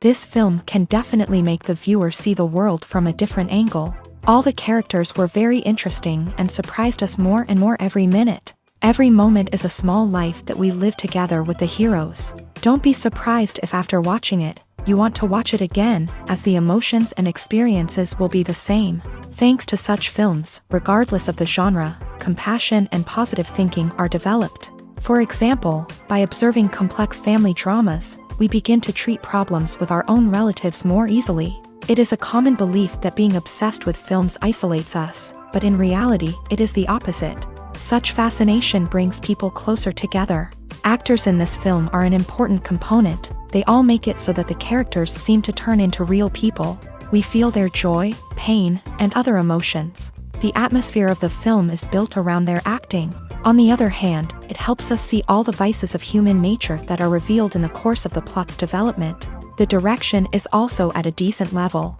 This film can definitely make the viewer see the world from a different angle. All the characters were very interesting and surprised us more and more every minute. Every moment is a small life that we live together with the heroes. Don't be surprised if after watching it, you want to watch it again, as the emotions and experiences will be the same. Thanks to such films, regardless of the genre, compassion and positive thinking are developed. For example, by observing complex family dramas, we begin to treat problems with our own relatives more easily. It is a common belief that being obsessed with films isolates us, but in reality, it is the opposite. Such fascination brings people closer together. Actors in this film are an important component. They all make it so that the characters seem to turn into real people. We feel their joy, pain, and other emotions. The atmosphere of the film is built around their acting. On the other hand, it helps us see all the vices of human nature that are revealed in the course of the plot's development. The direction is also at a decent level.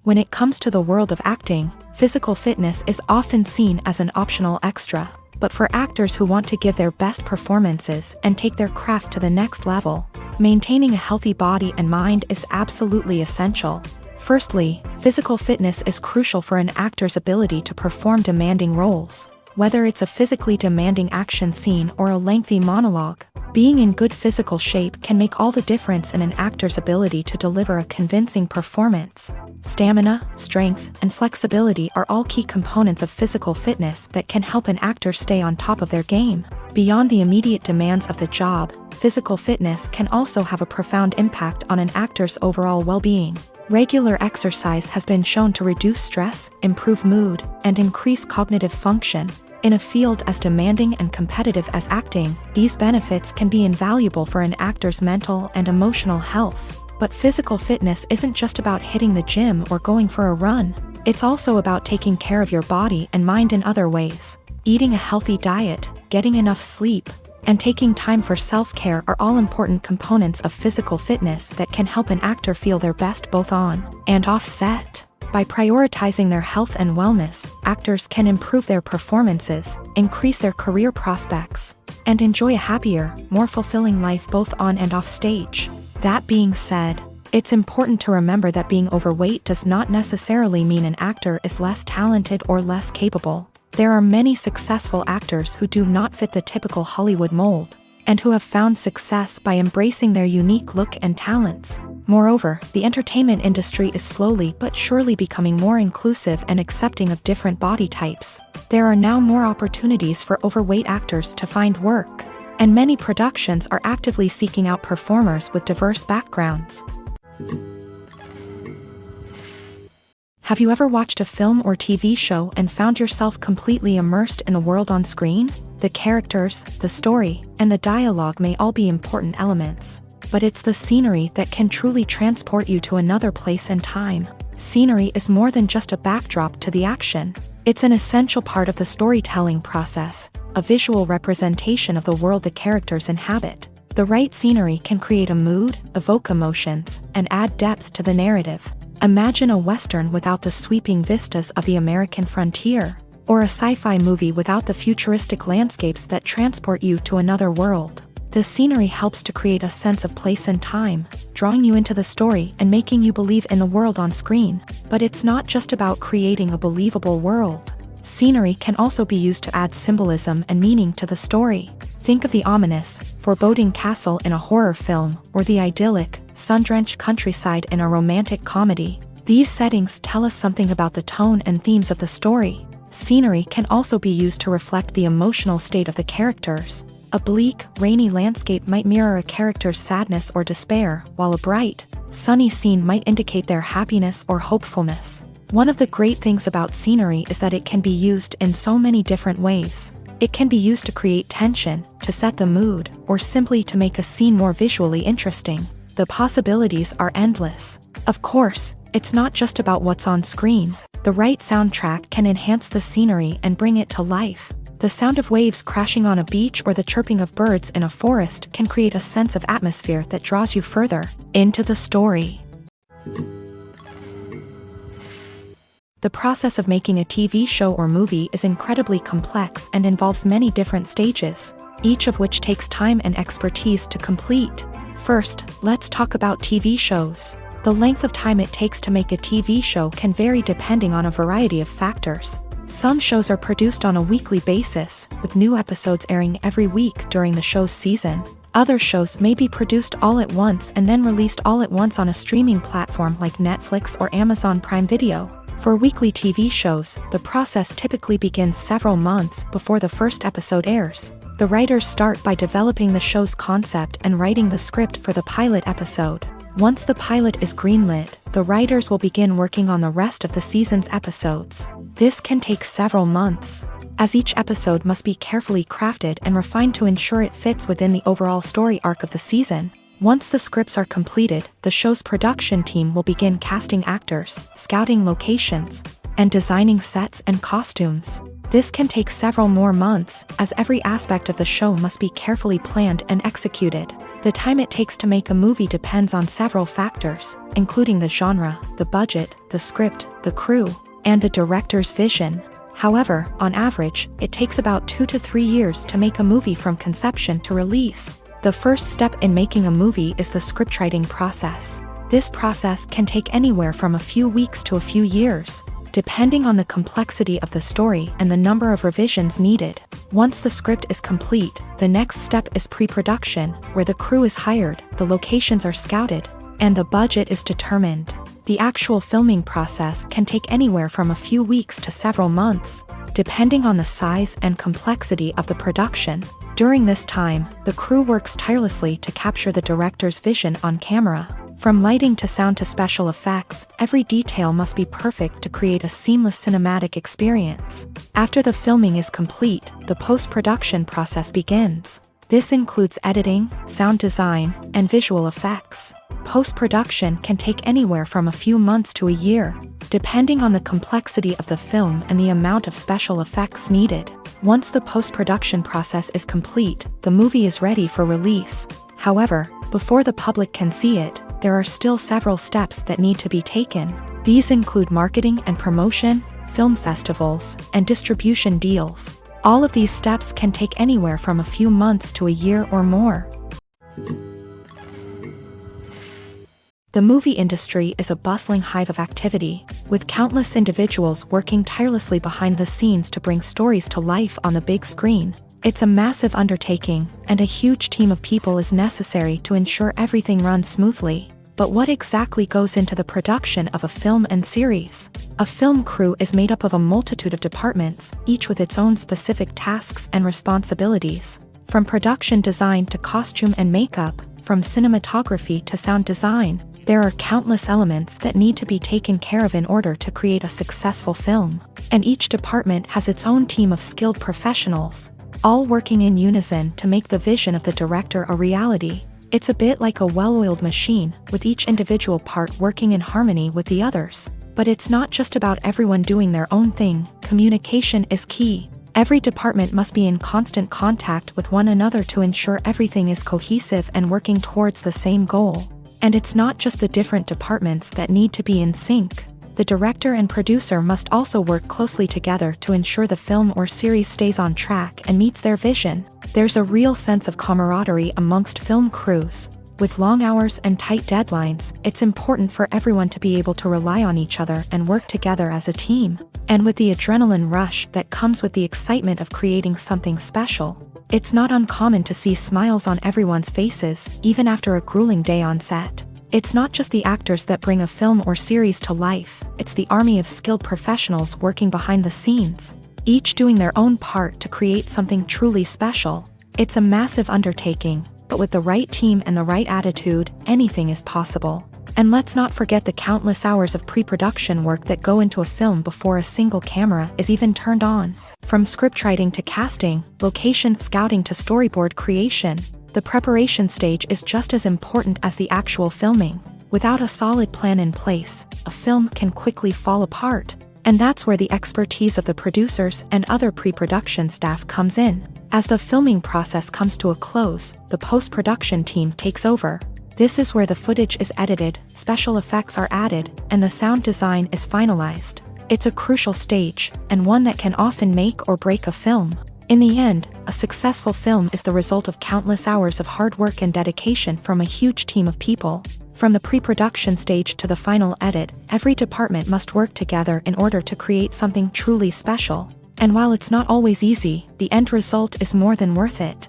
When it comes to the world of acting, physical fitness is often seen as an optional extra. But for actors who want to give their best performances and take their craft to the next level, maintaining a healthy body and mind is absolutely essential. Firstly, physical fitness is crucial for an actor's ability to perform demanding roles. Whether it's a physically demanding action scene or a lengthy monologue, being in good physical shape can make all the difference in an actor's ability to deliver a convincing performance. Stamina, strength, and flexibility are all key components of physical fitness that can help an actor stay on top of their game. Beyond the immediate demands of the job, physical fitness can also have a profound impact on an actor's overall well-being. Regular exercise has been shown to reduce stress, improve mood, and increase cognitive function. In a field as demanding and competitive as acting, these benefits can be invaluable for an actor's mental and emotional health. But physical fitness isn't just about hitting the gym or going for a run. It's also about taking care of your body and mind in other ways. Eating a healthy diet, getting enough sleep, and taking time for self-care are all important components of physical fitness that can help an actor feel their best both on and off set. By prioritizing their health and wellness, actors can improve their performances, increase their career prospects, and enjoy a happier, more fulfilling life both on and off stage. That being said, it's important to remember that being overweight does not necessarily mean an actor is less talented or less capable. There are many successful actors who do not fit the typical Hollywood mold, and who have found success by embracing their unique look and talents. Moreover, the entertainment industry is slowly but surely becoming more inclusive and accepting of different body types. There are now more opportunities for overweight actors to find work, and many productions are actively seeking out performers with diverse backgrounds. Have you ever watched a film or TV show and found yourself completely immersed in the world on screen? The characters, the story, and the dialogue may all be important elements, but it's the scenery that can truly transport you to another place and time. Scenery is more than just a backdrop to the action. It's an essential part of the storytelling process, a visual representation of the world the characters inhabit. The right scenery can create a mood, evoke emotions, and add depth to the narrative. Imagine a Western without the sweeping vistas of the American frontier, or a sci-fi movie without the futuristic landscapes that transport you to another world. The scenery helps to create a sense of place and time, drawing you into the story and making you believe in the world on screen. But it's not just about creating a believable world. Scenery can also be used to add symbolism and meaning to the story. Think of the ominous, foreboding castle in a horror film, or the idyllic, sun-drenched countryside in a romantic comedy. These settings tell us something about the tone and themes of the story. Scenery can also be used to reflect the emotional state of the characters. A bleak, rainy landscape might mirror a character's sadness or despair, while a bright, sunny scene might indicate their happiness or hopefulness. One of the great things about scenery is that it can be used in so many different ways. It can be used to create tension, to set the mood, or simply to make a scene more visually interesting. The possibilities are endless. Of course, it's not just about what's on screen. The right soundtrack can enhance the scenery and bring it to life. The sound of waves crashing on a beach or the chirping of birds in a forest can create a sense of atmosphere that draws you further into the story. The The process of making a TV show or movie is incredibly complex and involves many different stages, each of which takes time and expertise to complete. First, let's talk about TV shows. The length of time it takes to make a TV show can vary depending on a variety of factors. Some shows are produced on a weekly basis, with new episodes airing every week during the show's season. Other shows may be produced all at once and then released all at once on a streaming platform like Netflix or Amazon Prime Video. For weekly TV shows, the process typically begins several months before the first episode airs. The writers start by developing the show's concept and writing the script for the pilot episode. Once the pilot is greenlit, the writers will begin working on the rest of the season's episodes. This can take several months, as each episode must be carefully crafted and refined to ensure it fits within the overall story arc of the season. Once the scripts are completed, the show's production team will begin casting actors, scouting locations, and designing sets and costumes. This can take several more months, as every aspect of the show must be carefully planned and executed. The time it takes to make a movie depends on several factors, including the genre, the budget, the script, the crew, and the director's vision. However, on average, it takes about 2 to 3 years to make a movie from conception to release. The first step in making a movie is the scriptwriting process. This process can take anywhere from a few weeks to a few years, depending on the complexity of the story and the number of revisions needed. Once the script is complete, the next step is pre-production, where the crew is hired, the locations are scouted, and the budget is determined. The actual filming process can take anywhere from a few weeks to several months, depending on the size and complexity of the production. During this time, the crew works tirelessly to capture the director's vision on camera. From lighting to sound to special effects, every detail must be perfect to create a seamless cinematic experience. After the filming is complete, the post-production process begins. This includes editing, sound design, and visual effects. Post-production can take anywhere from a few months to a year, depending on the complexity of the film and the amount of special effects needed. Once the post-production process is complete, the movie is ready for release. However, before the public can see it, there are still several steps that need to be taken. These include marketing and promotion, film festivals, and distribution deals. All of these steps can take anywhere from a few months to a year or more. The movie industry is a bustling hive of activity, with countless individuals working tirelessly behind the scenes to bring stories to life on the big screen. It's a massive undertaking, and a huge team of people is necessary to ensure everything runs smoothly. But what exactly goes into the production of a film and series? A film crew is made up of a multitude of departments, each with its own specific tasks and responsibilities. From production design to costume and makeup, from cinematography to sound design, there are countless elements that need to be taken care of in order to create a successful film. And each department has its own team of skilled professionals, all working in unison to make the vision of the director a reality. It's a bit like a well-oiled machine, with each individual part working in harmony with the others. But it's not just about everyone doing their own thing. Communication is key. Every department must be in constant contact with one another to ensure everything is cohesive and working towards the same goal. And it's not just the different departments that need to be in sync. The director and producer must also work closely together to ensure the film or series stays on track and meets their vision. There's a real sense of camaraderie amongst film crews. With long hours and tight deadlines, it's important for everyone to be able to rely on each other and work together as a team. And with the adrenaline rush that comes with the excitement of creating something special, it's not uncommon to see smiles on everyone's faces, even after a grueling day on set. It's not just the actors that bring a film or series to life, it's the army of skilled professionals working behind the scenes, each doing their own part to create something truly special. It's a massive undertaking, but with the right team and the right attitude, anything is possible. And let's not forget the countless hours of pre-production work that go into a film before a single camera is even turned on. From scriptwriting to casting, location scouting to storyboard creation, the preparation stage is just as important as the actual filming. Without a solid plan in place, a film can quickly fall apart. And that's where the expertise of the producers and other pre-production staff comes in. As the filming process comes to a close, the post-production team takes over. This is where the footage is edited, special effects are added, and the sound design is finalized. It's a crucial stage, and one that can often make or break a film. In the end, a successful film is the result of countless hours of hard work and dedication from a huge team of people. From the pre-production stage to the final edit, every department must work together in order to create something truly special. And while it's not always easy, the end result is more than worth it.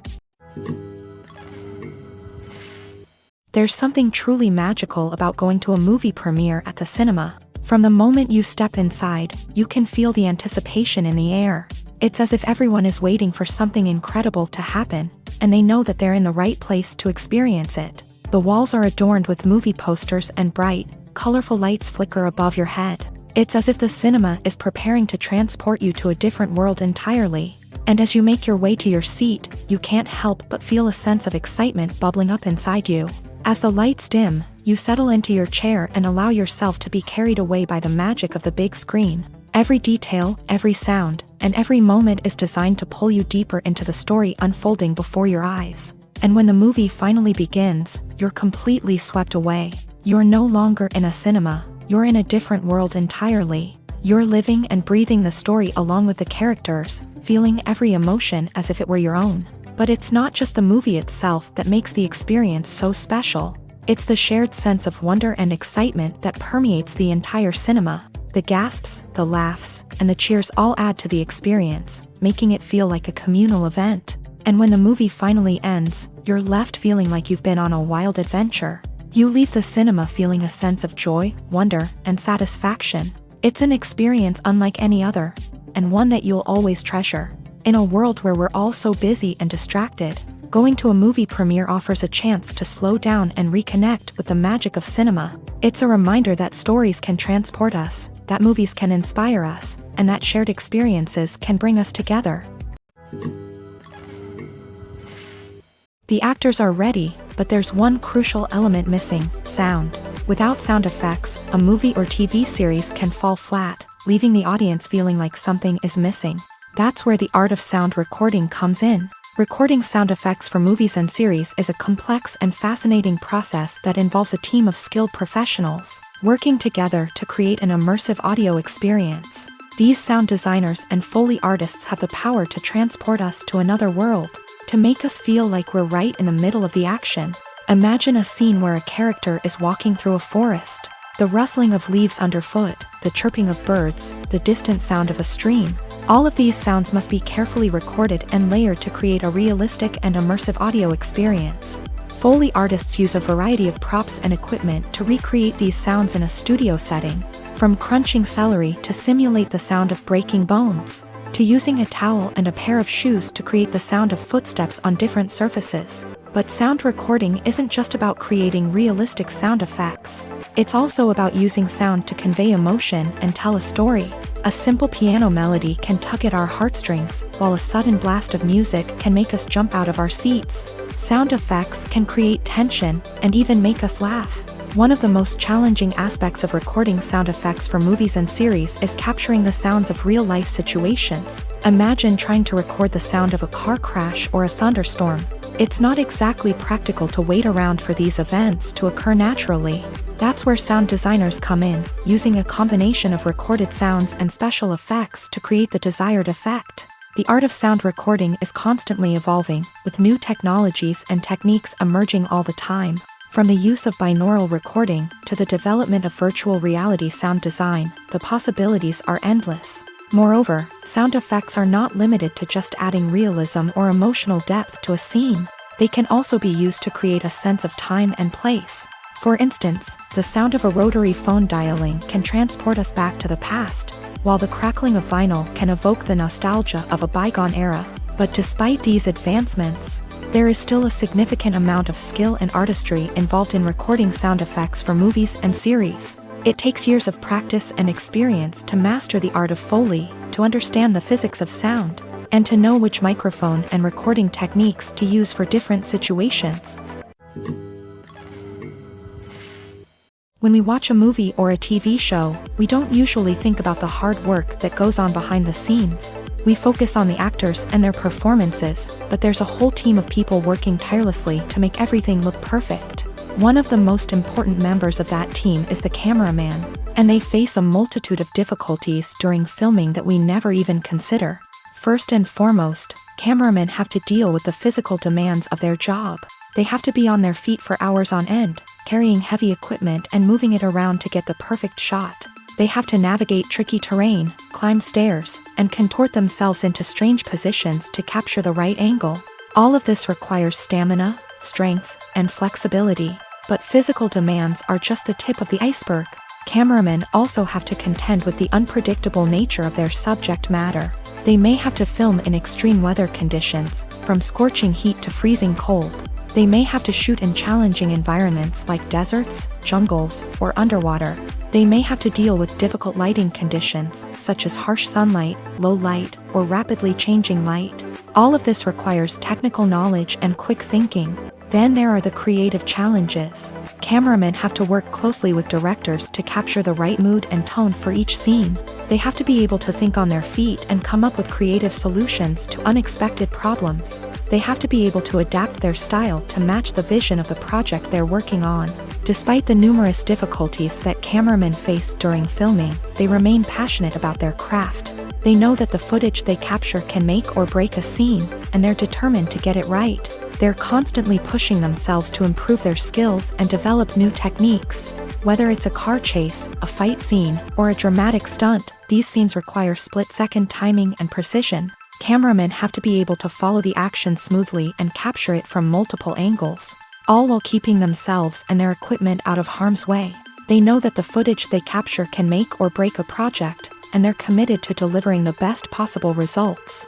There's something truly magical about going to a movie premiere at the cinema. From the moment you step inside, you can feel the anticipation in the air. It's as if everyone is waiting for something incredible to happen, and they know that they're in the right place to experience it. The walls are adorned with movie posters and bright, colorful lights flicker above your head. It's as if the cinema is preparing to transport you to a different world entirely. And as you make your way to your seat, you can't help but feel a sense of excitement bubbling up inside you. As the lights dim, you settle into your chair and allow yourself to be carried away by the magic of the big screen. Every detail, every sound, and every moment is designed to pull you deeper into the story unfolding before your eyes. And when the movie finally begins, you're completely swept away. You're no longer in a cinema, you're in a different world entirely. You're living and breathing the story along with the characters, feeling every emotion as if it were your own. But it's not just the movie itself that makes the experience so special. It's the shared sense of wonder and excitement that permeates the entire cinema. The gasps, the laughs, and the cheers all add to the experience, making it feel like a communal event. And when the movie finally ends, you're left feeling like you've been on a wild adventure. You leave the cinema feeling a sense of joy, wonder, and satisfaction. It's an experience unlike any other, and one that you'll always treasure. In a world where we're all so busy and distracted, going to a movie premiere offers a chance to slow down and reconnect with the magic of cinema. It's a reminder that stories can transport us, that movies can inspire us, and that shared experiences can bring us together. The actors are ready, but there's one crucial element missing: sound. Without sound effects, a movie or TV series can fall flat, leaving the audience feeling like something is missing. That's where the art of sound recording comes in. Recording sound effects for movies and series is a complex and fascinating process that involves a team of skilled professionals working together to create an immersive audio experience. These sound designers and Foley artists have the power to transport us to another world, to make us feel like we're right in the middle of the action. Imagine a scene where a character is walking through a forest. The rustling of leaves underfoot, the chirping of birds, the distant sound of a stream. All of these sounds must be carefully recorded and layered to create a realistic and immersive audio experience. Foley artists use a variety of props and equipment to recreate these sounds in a studio setting, from crunching celery to simulate the sound of breaking bones, to using a towel and a pair of shoes to create the sound of footsteps on different surfaces. But sound recording isn't just about creating realistic sound effects. It's also about using sound to convey emotion and tell a story. A simple piano melody can tug at our heartstrings, while a sudden blast of music can make us jump out of our seats. Sound effects can create tension and even make us laugh. One of the most challenging aspects of recording sound effects for movies and series is capturing the sounds of real-life situations. Imagine trying to record the sound of a car crash or a thunderstorm. It's not exactly practical to wait around for these events to occur naturally. That's where sound designers come in, using a combination of recorded sounds and special effects to create the desired effect. The art of sound recording is constantly evolving, with new technologies and techniques emerging all the time. From the use of binaural recording to the development of virtual reality sound design, the possibilities are endless. Moreover, sound effects are not limited to just adding realism or emotional depth to a scene. They can also be used to create a sense of time and place. For instance, the sound of a rotary phone dialing can transport us back to the past, while the crackling of vinyl can evoke the nostalgia of a bygone era. But despite these advancements, there is still a significant amount of skill and artistry involved in recording sound effects for movies and series. It takes years of practice and experience to master the art of Foley, to understand the physics of sound, and to know which microphone and recording techniques to use for different situations. When we watch a movie or a TV show, we don't usually think about the hard work that goes on behind the scenes. We focus on the actors and their performances, but there's a whole team of people working tirelessly to make everything look perfect. One of the most important members of that team is the cameraman. And they face a multitude of difficulties during filming that we never even consider. First and foremost, cameramen have to deal with the physical demands of their job. They have to be on their feet for hours on end, carrying heavy equipment and moving it around to get the perfect shot. They have to navigate tricky terrain, climb stairs, and contort themselves into strange positions to capture the right angle. All of this requires stamina, strength, and flexibility. But physical demands are just the tip of the iceberg. Cameramen also have to contend with the unpredictable nature of their subject matter. They may have to film in extreme weather conditions, from scorching heat to freezing cold. They may have to shoot in challenging environments like deserts, jungles, or underwater. They may have to deal with difficult lighting conditions, such as harsh sunlight, low light, or rapidly changing light. All of this requires technical knowledge and quick thinking. Then there are the creative challenges. Cameramen have to work closely with directors to capture the right mood and tone for each scene. They have to be able to think on their feet and come up with creative solutions to unexpected problems. They have to be able to adapt their style to match the vision of the project they're working on. Despite the numerous difficulties that cameramen face during filming, they remain passionate about their craft. They know that the footage they capture can make or break a scene, and they're determined to get it right. They're constantly pushing themselves to improve their skills and develop new techniques. Whether it's a car chase, a fight scene, or a dramatic stunt, these scenes require split-second timing and precision. Cameramen have to be able to follow the action smoothly and capture it from multiple angles, all while keeping themselves and their equipment out of harm's way. They know that the footage they capture can make or break a project, and they're committed to delivering the best possible results.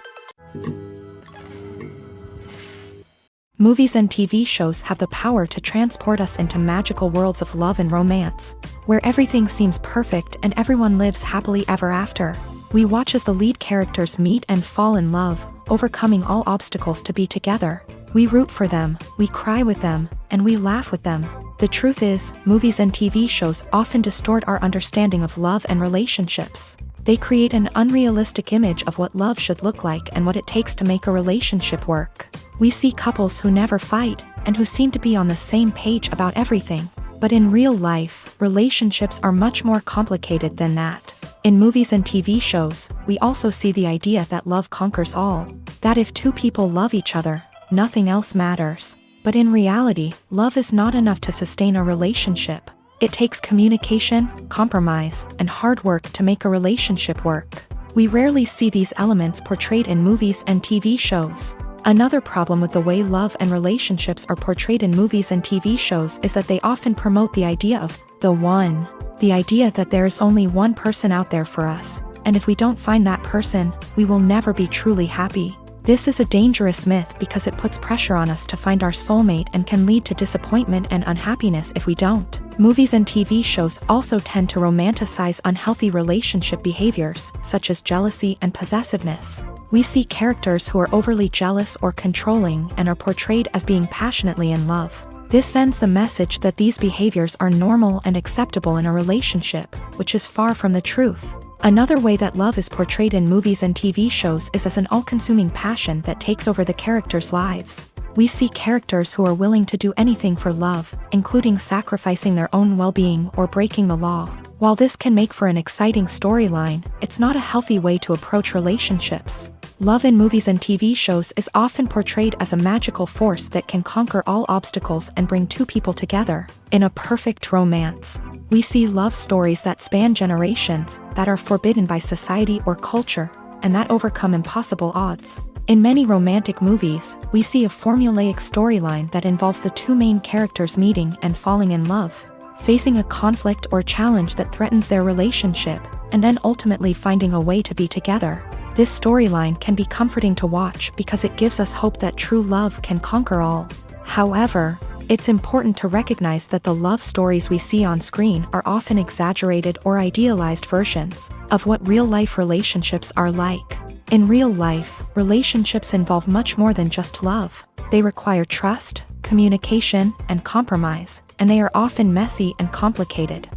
Movies and TV shows have the power to transport us into magical worlds of love and romance, where everything seems perfect and everyone lives happily ever after. We watch as the lead characters meet and fall in love, overcoming all obstacles to be together. We root for them, we cry with them, and we laugh with them. The truth is, movies and TV shows often distort our understanding of love and relationships. They create an unrealistic image of what love should look like and what it takes to make a relationship work. We see couples who never fight, and who seem to be on the same page about everything. But in real life, relationships are much more complicated than that. In movies and TV shows, we also see the idea that love conquers all. That if two people love each other, nothing else matters. But in reality, love is not enough to sustain a relationship. It takes communication, compromise, and hard work to make a relationship work. We rarely see these elements portrayed in movies and TV shows. Another problem with the way love and relationships are portrayed in movies and TV shows is that they often promote the idea of the one. The idea that there is only one person out there for us, and if we don't find that person, we will never be truly happy. This is a dangerous myth because it puts pressure on us to find our soulmate and can lead to disappointment and unhappiness if we don't. Movies and TV shows also tend to romanticize unhealthy relationship behaviors, such as jealousy and possessiveness. We see characters who are overly jealous or controlling and are portrayed as being passionately in love. This sends the message that these behaviors are normal and acceptable in a relationship, which is far from the truth. Another way that love is portrayed in movies and TV shows is as an all-consuming passion that takes over the characters' lives. We see characters who are willing to do anything for love, including sacrificing their own well-being or breaking the law. While this can make for an exciting storyline, it's not a healthy way to approach relationships. Love in movies and TV shows is often portrayed as a magical force that can conquer all obstacles and bring two people together. In a perfect romance, we see love stories that span generations, that are forbidden by society or culture, and that overcome impossible odds. In many romantic movies, we see a formulaic storyline that involves the two main characters meeting and falling in love, facing a conflict or challenge that threatens their relationship, and then ultimately finding a way to be together. This storyline can be comforting to watch because it gives us hope that true love can conquer all. However, it's important to recognize that the love stories we see on screen are often exaggerated or idealized versions of what real-life relationships are like. In real life, relationships involve much more than just love. They require trust, communication, and compromise, and they are often messy and complicated.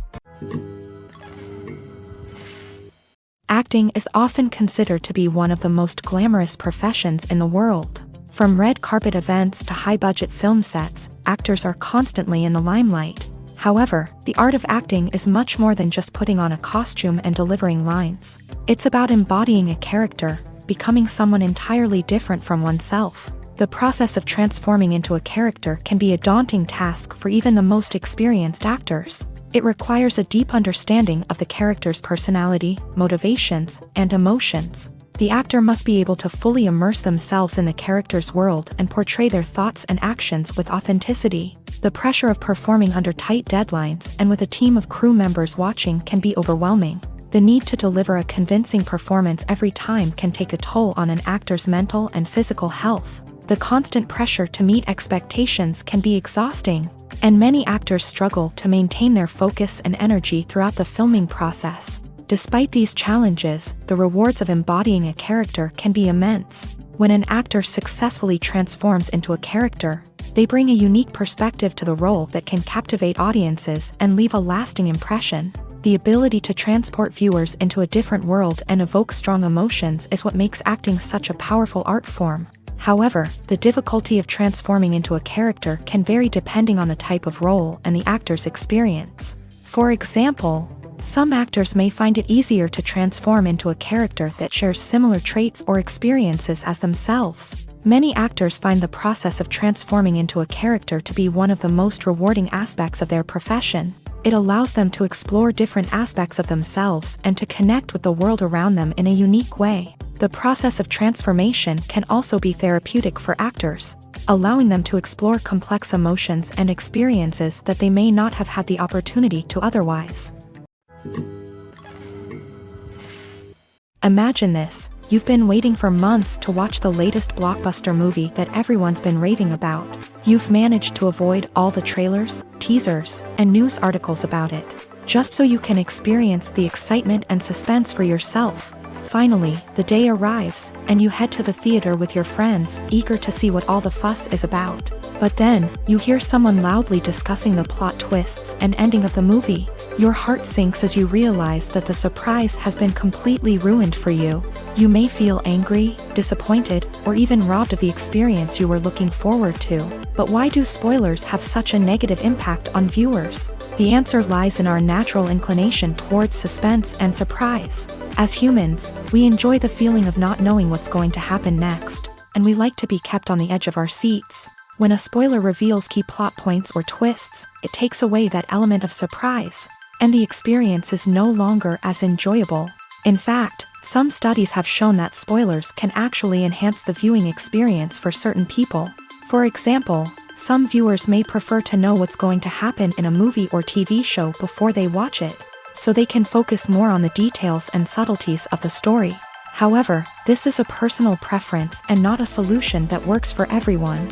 Acting is often considered to be one of the most glamorous professions in the world. From red carpet events to high-budget film sets, actors are constantly in the limelight. However, the art of acting is much more than just putting on a costume and delivering lines. It's about embodying a character, becoming someone entirely different from oneself. The process of transforming into a character can be a daunting task for even the most experienced actors. It requires a deep understanding of the character's personality, motivations, and emotions. The actor must be able to fully immerse themselves in the character's world and portray their thoughts and actions with authenticity. The pressure of performing under tight deadlines and with a team of crew members watching can be overwhelming. The need to deliver a convincing performance every time can take a toll on an actor's mental and physical health. The constant pressure to meet expectations can be exhausting, and many actors struggle to maintain their focus and energy throughout the filming process. Despite these challenges, the rewards of embodying a character can be immense. When an actor successfully transforms into a character, they bring a unique perspective to the role that can captivate audiences and leave a lasting impression. The ability to transport viewers into a different world and evoke strong emotions is what makes acting such a powerful art form. However, the difficulty of transforming into a character can vary depending on the type of role and the actor's experience. For example, some actors may find it easier to transform into a character that shares similar traits or experiences as themselves. Many actors find the process of transforming into a character to be one of the most rewarding aspects of their profession. It allows them to explore different aspects of themselves and to connect with the world around them in a unique way. The process of transformation can also be therapeutic for actors, allowing them to explore complex emotions and experiences that they may not have had the opportunity to otherwise. Imagine this: you've been waiting for months to watch the latest blockbuster movie that everyone's been raving about. You've managed to avoid all the trailers, teasers, and news articles about it, just so you can experience the excitement and suspense for yourself. Finally, the day arrives, and you head to the theater with your friends, eager to see what all the fuss is about. But then, you hear someone loudly discussing the plot twists and ending of the movie. Your heart sinks as you realize that the surprise has been completely ruined for you. You may feel angry, disappointed, or even robbed of the experience you were looking forward to. But why do spoilers have such a negative impact on viewers? The answer lies in our natural inclination towards suspense and surprise. As humans, we enjoy the feeling of not knowing what's going to happen next, and we like to be kept on the edge of our seats. When a spoiler reveals key plot points or twists, it takes away that element of surprise, and the experience is no longer as enjoyable. In fact, some studies have shown that spoilers can actually enhance the viewing experience for certain people. For example, some viewers may prefer to know what's going to happen in a movie or TV show before they watch it, so they can focus more on the details and subtleties of the story. However, this is a personal preference and not a solution that works for everyone.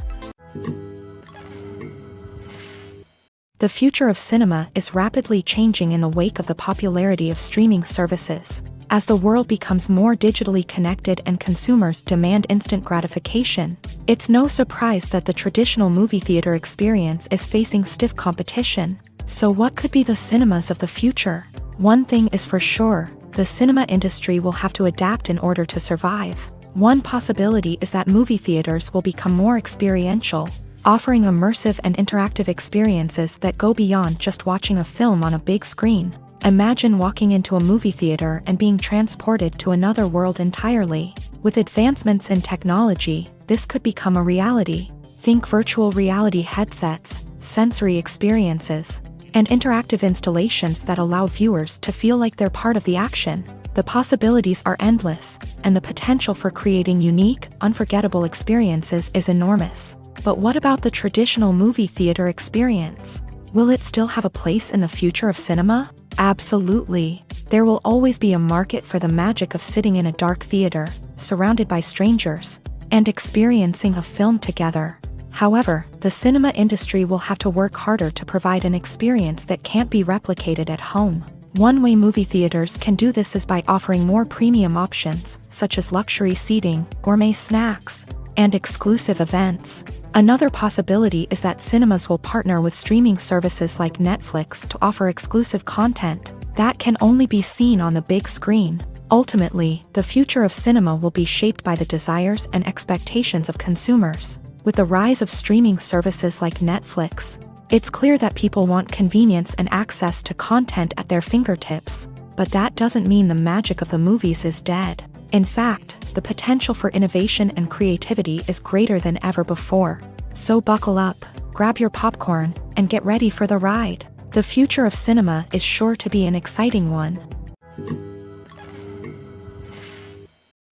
The future of cinema is rapidly changing in the wake of the popularity of streaming services. As the world becomes more digitally connected and consumers demand instant gratification, it's no surprise that the traditional movie theater experience is facing stiff competition. So what could be the cinemas of the future? One thing is for sure: the cinema industry will have to adapt in order to survive. One possibility is that movie theaters will become more experiential, offering immersive and interactive experiences that go beyond just watching a film on a big screen. Imagine walking into a movie theater and being transported to another world entirely. With advancements in technology, this could become a reality. Think virtual reality headsets, sensory experiences, and interactive installations that allow viewers to feel like they're part of the action. The possibilities are endless, and the potential for creating unique, unforgettable experiences is enormous. But what about the traditional movie theater experience? Will it still have a place in the future of cinema? Absolutely. There will always be a market for the magic of sitting in a dark theater, surrounded by strangers, and experiencing a film together. However, the cinema industry will have to work harder to provide an experience that can't be replicated at home. One way movie theaters can do this is by offering more premium options, such as luxury seating, gourmet snacks, and exclusive events. Another possibility is that cinemas will partner with streaming services like Netflix to offer exclusive content that can only be seen on the big screen. Ultimately, the future of cinema will be shaped by the desires and expectations of consumers. With the rise of streaming services like Netflix, It's clear that people want convenience and access to content at their fingertips, but that doesn't mean the magic of the movies is dead. In fact, the potential for innovation and creativity is greater than ever before. So buckle up, grab your popcorn, and get ready for the ride. The future of cinema is sure to be an exciting one.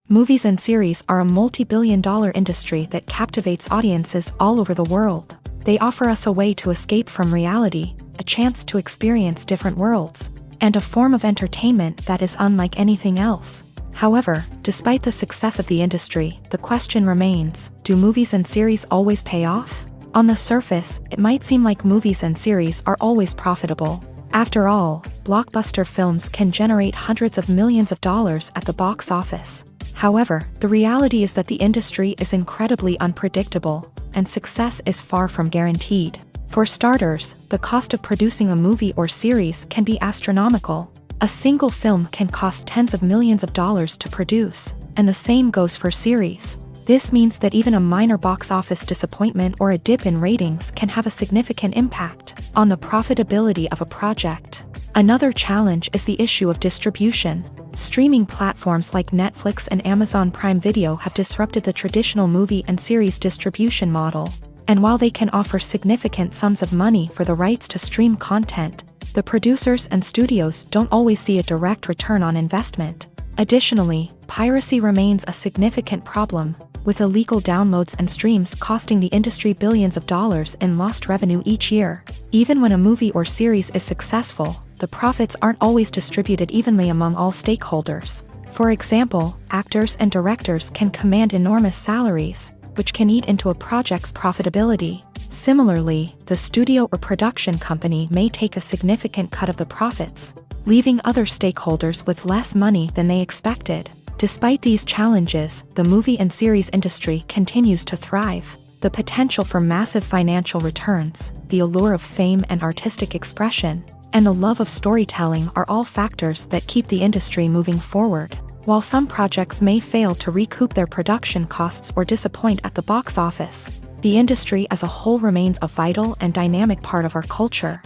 Movies and series are a multi-billion-dollar industry that captivates audiences all over the world. They offer us a way to escape from reality, a chance to experience different worlds, and a form of entertainment that is unlike anything else. However, despite the success of the industry, the question remains, do movies and series always pay off? On the surface, it might seem like movies and series are always profitable. After all, blockbuster films can generate hundreds of millions of dollars at the box office. However, the reality is that the industry is incredibly unpredictable, and success is far from guaranteed. For starters, the cost of producing a movie or series can be astronomical. A single film can cost tens of millions of dollars to produce, and the same goes for series. This means that even a minor box office disappointment or a dip in ratings can have a significant impact on the profitability of a project. Another challenge is the issue of distribution. Streaming platforms like Netflix and Amazon Prime Video have disrupted the traditional movie and series distribution model. And while they can offer significant sums of money for the rights to stream content, the producers and studios don't always see a direct return on investment. Additionally, piracy remains a significant problem, with illegal downloads and streams costing the industry billions of dollars in lost revenue each year. Even when a movie or series is successful, the profits aren't always distributed evenly among all stakeholders. For example, actors and directors can command enormous salaries, which can eat into a project's profitability. Similarly, the studio or production company may take a significant cut of the profits, leaving other stakeholders with less money than they expected. Despite these challenges, the movie and series industry continues to thrive. The potential for massive financial returns, the allure of fame and artistic expression, and the love of storytelling are all factors that keep the industry moving forward. While some projects may fail to recoup their production costs or disappoint at the box office, the industry as a whole remains a vital and dynamic part of our culture.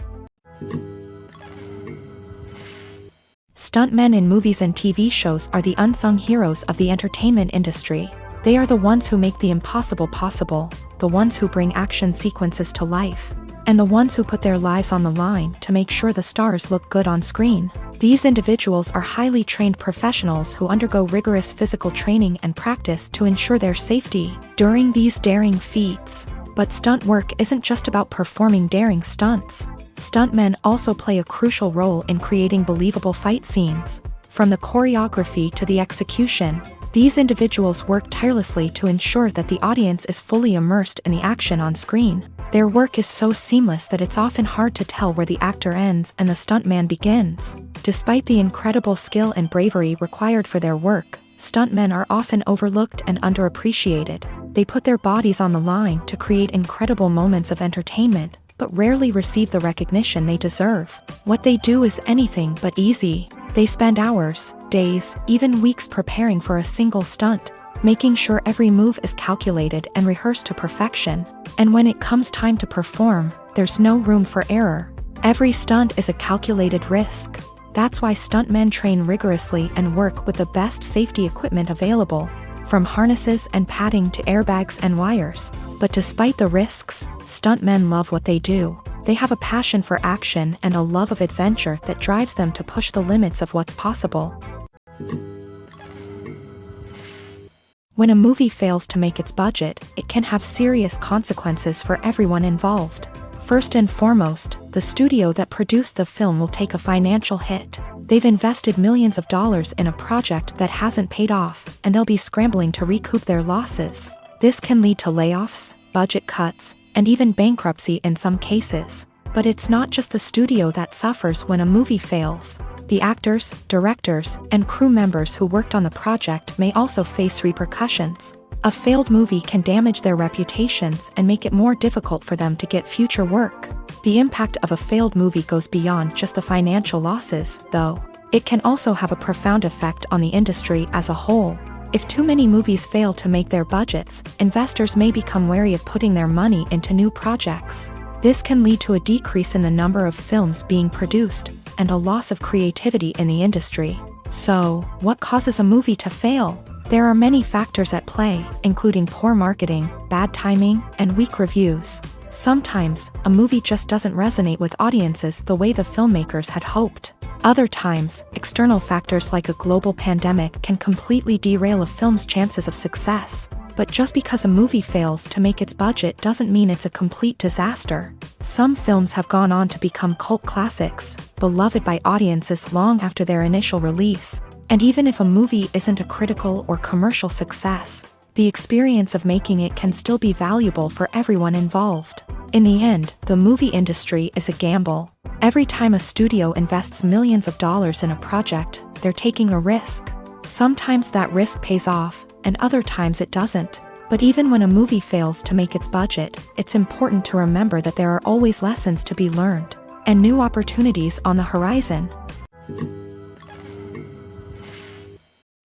Stuntmen in movies and TV shows are the unsung heroes of the entertainment industry. They are the ones who make the impossible possible, the ones who bring action sequences to life, and the ones who put their lives on the line to make sure the stars look good on screen. These individuals are highly trained professionals who undergo rigorous physical training and practice to ensure their safety during these daring feats. But stunt work isn't just about performing daring stunts. Stuntmen also play a crucial role in creating believable fight scenes. From the choreography to the execution, these individuals work tirelessly to ensure that the audience is fully immersed in the action on screen. Their work is so seamless that it's often hard to tell where the actor ends and the stuntman begins. Despite the incredible skill and bravery required for their work, stuntmen are often overlooked and underappreciated. They put their bodies on the line to create incredible moments of entertainment, but rarely receive the recognition they deserve. What they do is anything but easy. They spend hours, days, even weeks preparing for a single stunt, making sure every move is calculated and rehearsed to perfection. And when it comes time to perform, there's no room for error. Every stunt is a calculated risk. That's why stuntmen train rigorously and work with the best safety equipment available, from harnesses and padding to airbags and wires. But despite the risks, stuntmen love what they do. They have a passion for action and a love of adventure that drives them to push the limits of what's possible. When a movie fails to make its budget, it can have serious consequences for everyone involved. First and foremost, the studio that produced the film will take a financial hit. They've invested millions of dollars in a project that hasn't paid off, and they'll be scrambling to recoup their losses. This can lead to layoffs, budget cuts, and even bankruptcy in some cases. But it's not just the studio that suffers when a movie fails. The actors, directors, and crew members who worked on the project may also face repercussions. A failed movie can damage their reputations and make it more difficult for them to get future work. The impact of a failed movie goes beyond just the financial losses, though. It can also have a profound effect on the industry as a whole. If too many movies fail to make their budgets, investors may become wary of putting their money into new projects. This can lead to a decrease in the number of films being produced and a loss of creativity in the industry. So, what causes a movie to fail? There are many factors at play, including poor marketing, bad timing, and weak reviews. Sometimes, a movie just doesn't resonate with audiences the way the filmmakers had hoped. Other times, external factors like a global pandemic can completely derail a film's chances of success. But just because a movie fails to make its budget doesn't mean it's a complete disaster. Some films have gone on to become cult classics, beloved by audiences long after their initial release. And even if a movie isn't a critical or commercial success, the experience of making it can still be valuable for everyone involved. In the end, the movie industry is a gamble. Every time a studio invests millions of dollars in a project, they're taking a risk. Sometimes that risk pays off, and other times it doesn't. But even when a movie fails to make its budget, it's important to remember that there are always lessons to be learned, and new opportunities on the horizon.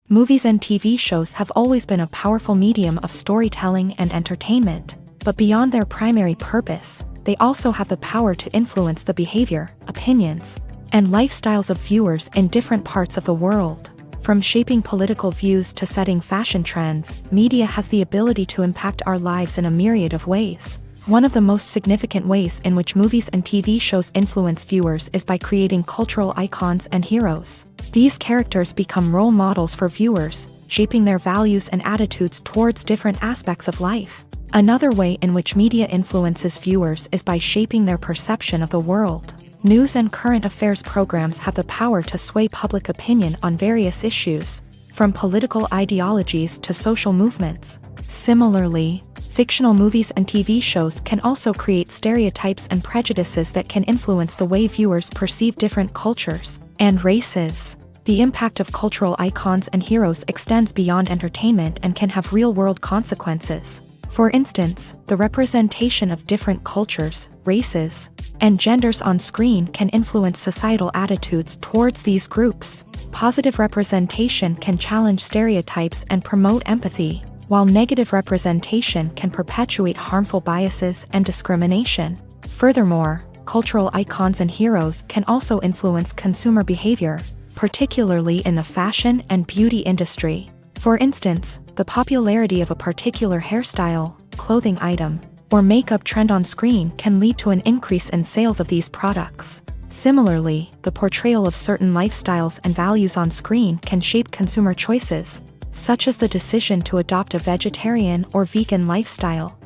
Movies and TV shows have always been a powerful medium of storytelling and entertainment, but beyond their primary purpose, they also have the power to influence the behavior, opinions, and lifestyles of viewers in different parts of the world. From shaping political views to setting fashion trends, media has the ability to impact our lives in a myriad of ways. One of the most significant ways in which movies and TV shows influence viewers is by creating cultural icons and heroes. These characters become role models for viewers, shaping their values and attitudes towards different aspects of life. Another way in which media influences viewers is by shaping their perception of the world. News and current affairs programs have the power to sway public opinion on various issues, from political ideologies to social movements. Similarly, fictional movies and TV shows can also create stereotypes and prejudices that can influence the way viewers perceive different cultures and races. The impact of cultural icons and heroes extends beyond entertainment and can have real-world consequences. For instance, the representation of different cultures, races, and genders on screen can influence societal attitudes towards these groups. Positive representation can challenge stereotypes and promote empathy, while negative representation can perpetuate harmful biases and discrimination. Furthermore, cultural icons and heroes can also influence consumer behavior, particularly in the fashion and beauty industry. For instance, the popularity of a particular hairstyle, clothing item, or makeup trend on screen can lead to an increase in sales of these products. Similarly, the portrayal of certain lifestyles and values on screen can shape consumer choices, such as the decision to adopt a vegetarian or vegan lifestyle.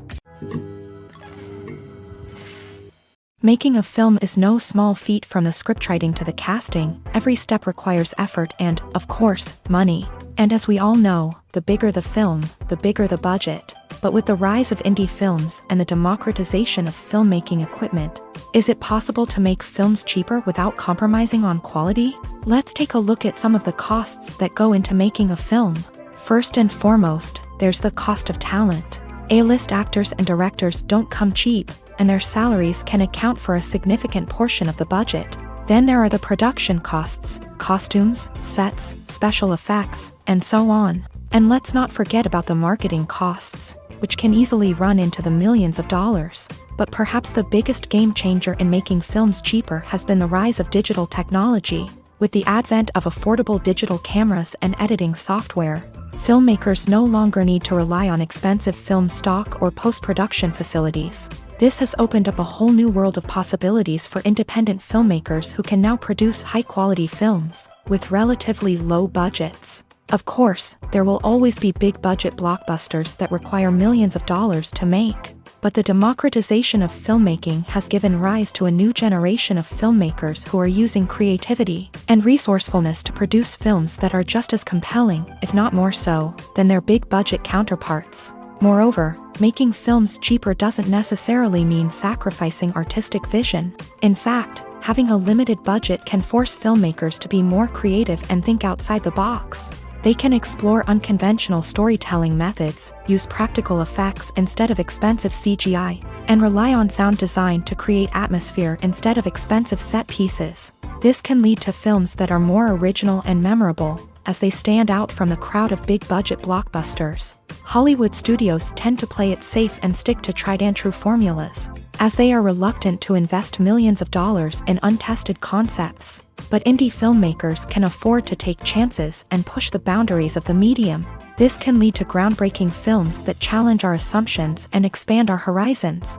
Making a film is no small feat. From the scriptwriting to the casting, every step requires effort and, of course, money. And as we all know, the bigger the film, the bigger the budget. But with the rise of indie films and the democratization of filmmaking equipment, is it possible to make films cheaper without compromising on quality? Let's take a look at some of the costs that go into making a film. First and foremost, there's the cost of talent. A-list actors and directors don't come cheap, and their salaries can account for a significant portion of the budget. Then there are the production costs, costumes, sets, special effects, and so on. And let's not forget about the marketing costs, which can easily run into the millions of dollars. But perhaps the biggest game changer in making films cheaper has been the rise of digital technology. With the advent of affordable digital cameras and editing software, filmmakers no longer need to rely on expensive film stock or post-production facilities. This has opened up a whole new world of possibilities for independent filmmakers who can now produce high-quality films with relatively low budgets. Of course, there will always be big-budget blockbusters that require millions of dollars to make. But the democratization of filmmaking has given rise to a new generation of filmmakers who are using creativity and resourcefulness to produce films that are just as compelling, if not more so, than their big-budget counterparts. Moreover, making films cheaper doesn't necessarily mean sacrificing artistic vision. In fact, having a limited budget can force filmmakers to be more creative and think outside the box. They can explore unconventional storytelling methods, use practical effects instead of expensive CGI, and rely on sound design to create atmosphere instead of expensive set pieces. This can lead to films that are more original and memorable, as they stand out from the crowd of big-budget blockbusters. Hollywood studios tend to play it safe and stick to tried-and-true formulas, as they are reluctant to invest millions of dollars in untested concepts. But indie filmmakers can afford to take chances and push the boundaries of the medium. This can lead to groundbreaking films that challenge our assumptions and expand our horizons.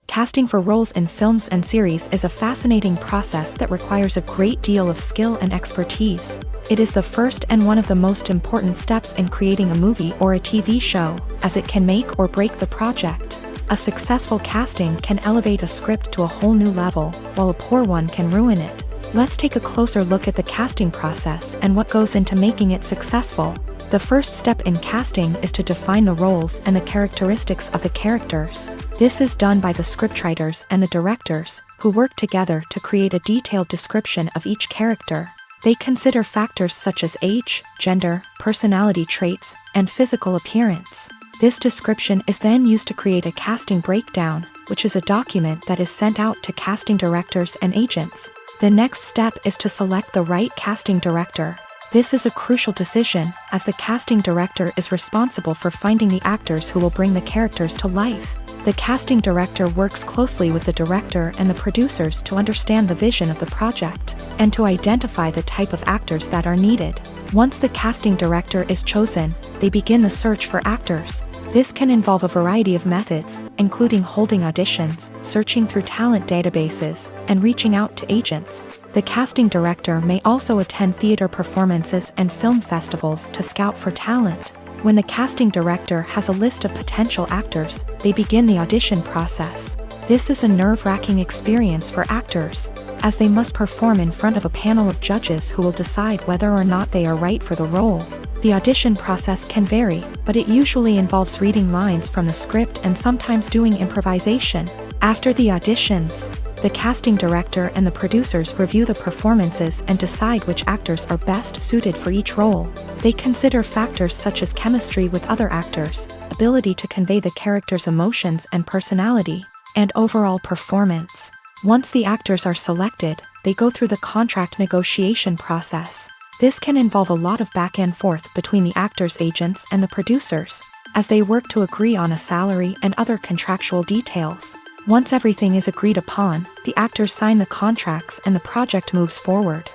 Casting for roles in films and series is a fascinating process that requires a great deal of skill and expertise. It is the first and one of the most important steps in creating a movie or a TV show, as it can make or break the project. A successful casting can elevate a script to a whole new level, while a poor one can ruin it. Let's take a closer look at the casting process and what goes into making it successful. The first step in casting is to define the roles and the characteristics of the characters. This is done by the scriptwriters and the directors, who work together to create a detailed description of each character. They consider factors such as age, gender, personality traits, and physical appearance. This description is then used to create a casting breakdown, which is a document that is sent out to casting directors and agents. The next step is to select the right casting director. This is a crucial decision, as the casting director is responsible for finding the actors who will bring the characters to life. The casting director works closely with the director and the producers to understand the vision of the project, and to identify the type of actors that are needed. Once the casting director is chosen, they begin the search for actors. This can involve a variety of methods, including holding auditions, searching through talent databases, and reaching out to agents. The casting director may also attend theater performances and film festivals to scout for talent. When the casting director has a list of potential actors, they begin the audition process. This is a nerve-wracking experience for actors, as they must perform in front of a panel of judges who will decide whether or not they are right for the role. The audition process can vary, but it usually involves reading lines from the script and sometimes doing improvisation. After the auditions, the casting director and the producers review the performances and decide which actors are best suited for each role. They consider factors such as chemistry with other actors, ability to convey the character's emotions and personality, and overall performance. Once the actors are selected, they go through the contract negotiation process. This can involve a lot of back and forth between the actors' agents and the producers, as they work to agree on a salary and other contractual details. Once everything is agreed upon, the actors sign the contracts and the project moves forward.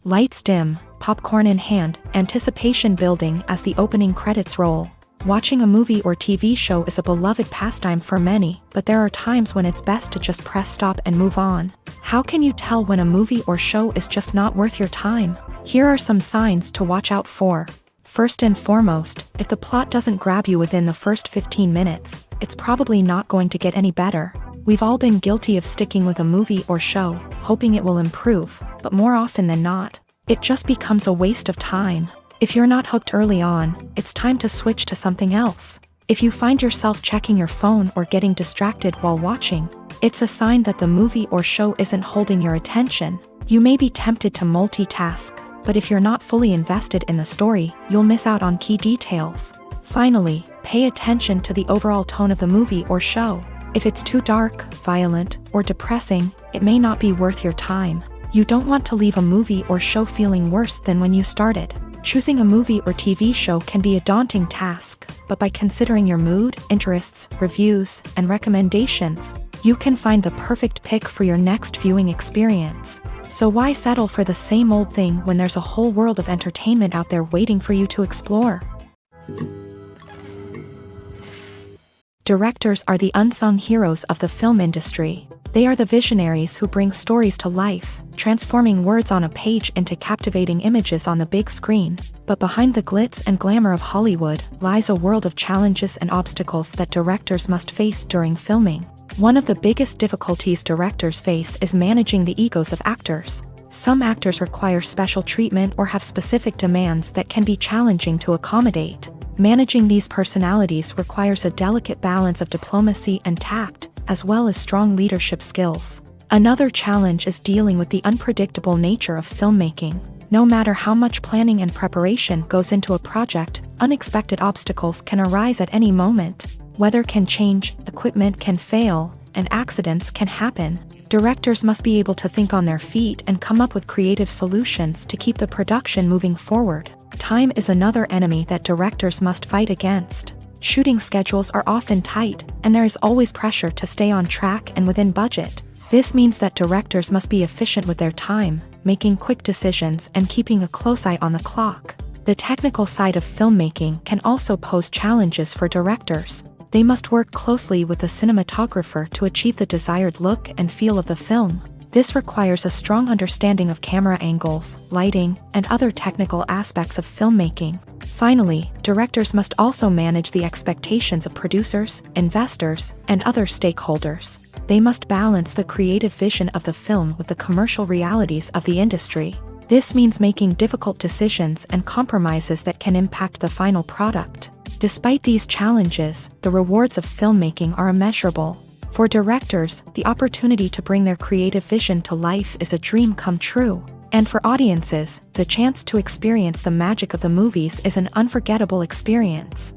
Lights dim, popcorn in hand, anticipation building as the opening credits roll. Watching a movie or TV show is a beloved pastime for many, but there are times when it's best to just press stop and move on. How can you tell when a movie or show is just not worth your time? Here are some signs to watch out for. First and foremost, if the plot doesn't grab you within the first 15 minutes, it's probably not going to get any better. We've all been guilty of sticking with a movie or show, hoping it will improve, but more often than not, it just becomes a waste of time. If you're not hooked early on, it's time to switch to something else. If you find yourself checking your phone or getting distracted while watching, it's a sign that the movie or show isn't holding your attention. You may be tempted to multitask, but if you're not fully invested in the story, you'll miss out on key details. Finally, pay attention to the overall tone of the movie or show. If it's too dark, violent, or depressing, it may not be worth your time. You don't want to leave a movie or show feeling worse than when you started. Choosing a movie or TV show can be a daunting task, but by considering your mood, interests, reviews, and recommendations, you can find the perfect pick for your next viewing experience. So why settle for the same old thing when there's a whole world of entertainment out there waiting for you to explore? Directors are the unsung heroes of the film industry. They are the visionaries who bring stories to life, transforming words on a page into captivating images on the big screen. But behind the glitz and glamour of Hollywood lies a world of challenges and obstacles that directors must face during filming. One of the biggest difficulties directors face is managing the egos of actors. Some actors require special treatment or have specific demands that can be challenging to accommodate. Managing these personalities requires a delicate balance of diplomacy and tact, as well as strong leadership skills. Another challenge is dealing with the unpredictable nature of filmmaking. No matter how much planning and preparation goes into a project, unexpected obstacles can arise at any moment. Weather can change, equipment can fail, and accidents can happen. Directors must be able to think on their feet and come up with creative solutions to keep the production moving forward. Time is another enemy that directors must fight against. Shooting schedules are often tight, and there is always pressure to stay on track and within budget. This means that directors must be efficient with their time, making quick decisions and keeping a close eye on the clock. The technical side of filmmaking can also pose challenges for directors. They must work closely with the cinematographer to achieve the desired look and feel of the film. This requires a strong understanding of camera angles, lighting, and other technical aspects of filmmaking. Finally, directors must also manage the expectations of producers, investors, and other stakeholders. They must balance the creative vision of the film with the commercial realities of the industry. This means making difficult decisions and compromises that can impact the final product. Despite these challenges, the rewards of filmmaking are immeasurable. For directors, the opportunity to bring their creative vision to life is a dream come true. And for audiences, the chance to experience the magic of the movies is an unforgettable experience.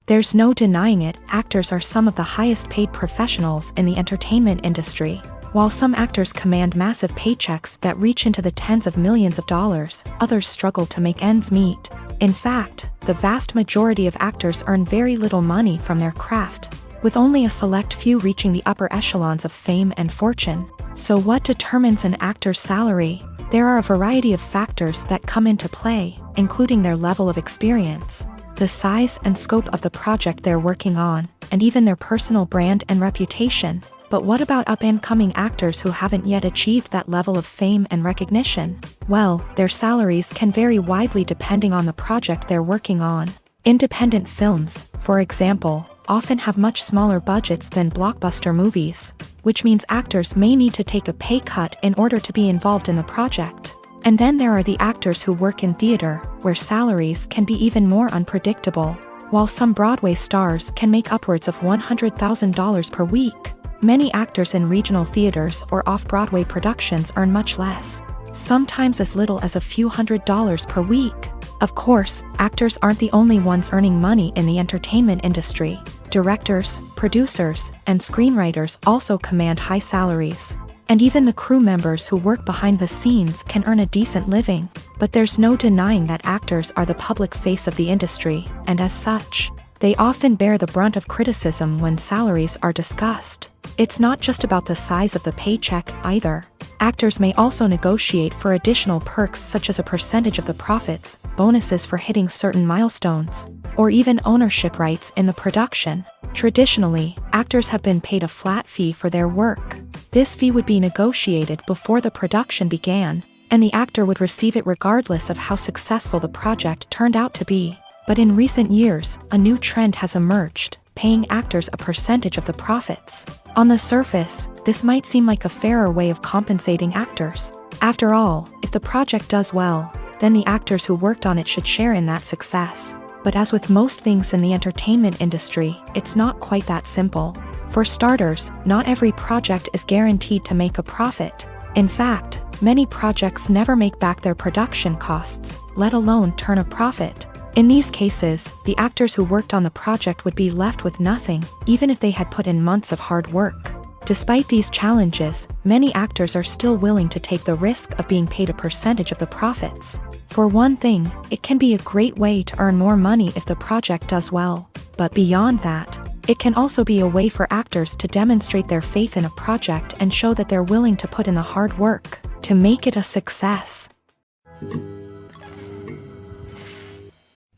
There's no denying it, actors are some of the highest paid professionals in the entertainment industry. While some actors command massive paychecks that reach into the tens of millions of dollars, others struggle to make ends meet. In fact, the vast majority of actors earn very little money from their craft, with only a select few reaching the upper echelons of fame and fortune. So what determines an actor's salary? There are a variety of factors that come into play, including their level of experience, the size and scope of the project they're working on, and even their personal brand and reputation. But what about up-and-coming actors who haven't yet achieved that level of fame and recognition? Well, their salaries can vary widely depending on the project they're working on. Independent films, for example, often have much smaller budgets than blockbuster movies, which means actors may need to take a pay cut in order to be involved in the project. And then there are the actors who work in theater, where salaries can be even more unpredictable. While some Broadway stars can make upwards of $100,000 per week, many actors in regional theaters or off-Broadway productions earn much less, sometimes as little as a few $100s per week. Of course, actors aren't the only ones earning money in the entertainment industry. Directors, producers, and screenwriters also command high salaries. And even the crew members who work behind the scenes can earn a decent living. But there's no denying that actors are the public face of the industry, and as such, they often bear the brunt of criticism when salaries are discussed. It's not just about the size of the paycheck either. Actors may also negotiate for additional perks such as a percentage of the profits, bonuses for hitting certain milestones, or even ownership rights in the production. Traditionally, actors have been paid a flat fee for their work. This fee would be negotiated before the production began, and the actor would receive it regardless of how successful the project turned out to be. But in recent years, a new trend has emerged, paying actors a percentage of the profits. On the surface, this might seem like a fairer way of compensating actors. After all, if the project does well, then the actors who worked on it should share in that success. But as with most things in the entertainment industry, it's not quite that simple. For starters, not every project is guaranteed to make a profit. In fact, many projects never make back their production costs, let alone turn a profit. In these cases, the actors who worked on the project would be left with nothing, even if they had put in months of hard work. Despite these challenges, many actors are still willing to take the risk of being paid a percentage of the profits. For one thing, it can be a great way to earn more money if the project does well. But beyond that, it can also be a way for actors to demonstrate their faith in a project and show that they're willing to put in the hard work to make it a success.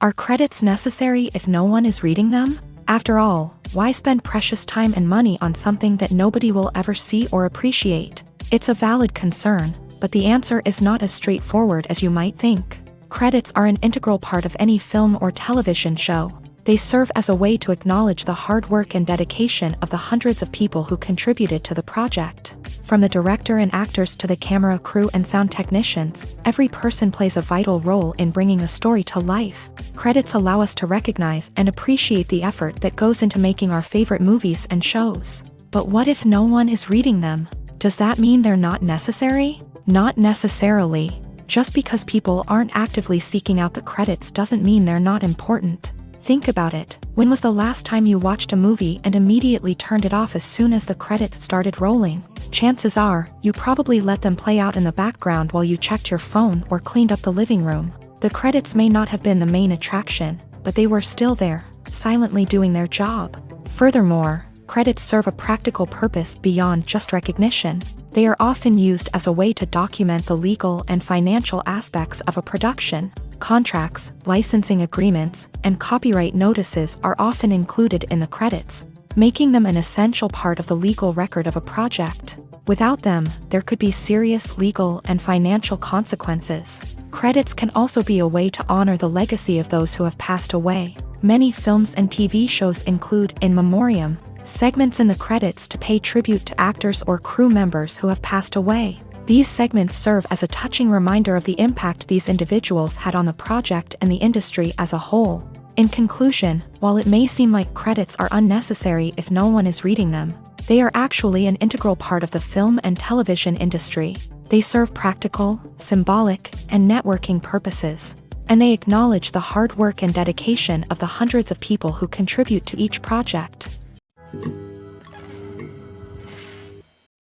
Are credits necessary if no one is reading them? After all, why spend precious time and money on something that nobody will ever see or appreciate? It's a valid concern, but the answer is not as straightforward as you might think. Credits are an integral part of any film or television show. They serve as a way to acknowledge the hard work and dedication of the hundreds of people who contributed to the project. From the director and actors to the camera crew and sound technicians, every person plays a vital role in bringing a story to life. Credits allow us to recognize and appreciate the effort that goes into making our favorite movies and shows. But what if no one is reading them? Does that mean they're not necessary? Not necessarily. Just because people aren't actively seeking out the credits doesn't mean they're not important. Think about it. When was the last time you watched a movie and immediately turned it off as soon as the credits started rolling? Chances are, you probably let them play out in the background while you checked your phone or cleaned up the living room. The credits may not have been the main attraction, but they were still there, silently doing their job. Furthermore, credits serve a practical purpose beyond just recognition. They are often used as a way to document the legal and financial aspects of a production. Contracts, licensing agreements, and copyright notices are often included in the credits, making them an essential part of the legal record of a project. Without them, there could be serious legal and financial consequences. Credits can also be a way to honor the legacy of those who have passed away. Many films and TV shows include in memoriam segments in the credits to pay tribute to actors or crew members who have passed away. These segments serve as a touching reminder of the impact these individuals had on the project and the industry as a whole. In conclusion, while it may seem like credits are unnecessary if no one is reading them, they are actually an integral part of the film and television industry. They serve practical, symbolic, and networking purposes, and they acknowledge the hard work and dedication of the hundreds of people who contribute to each project.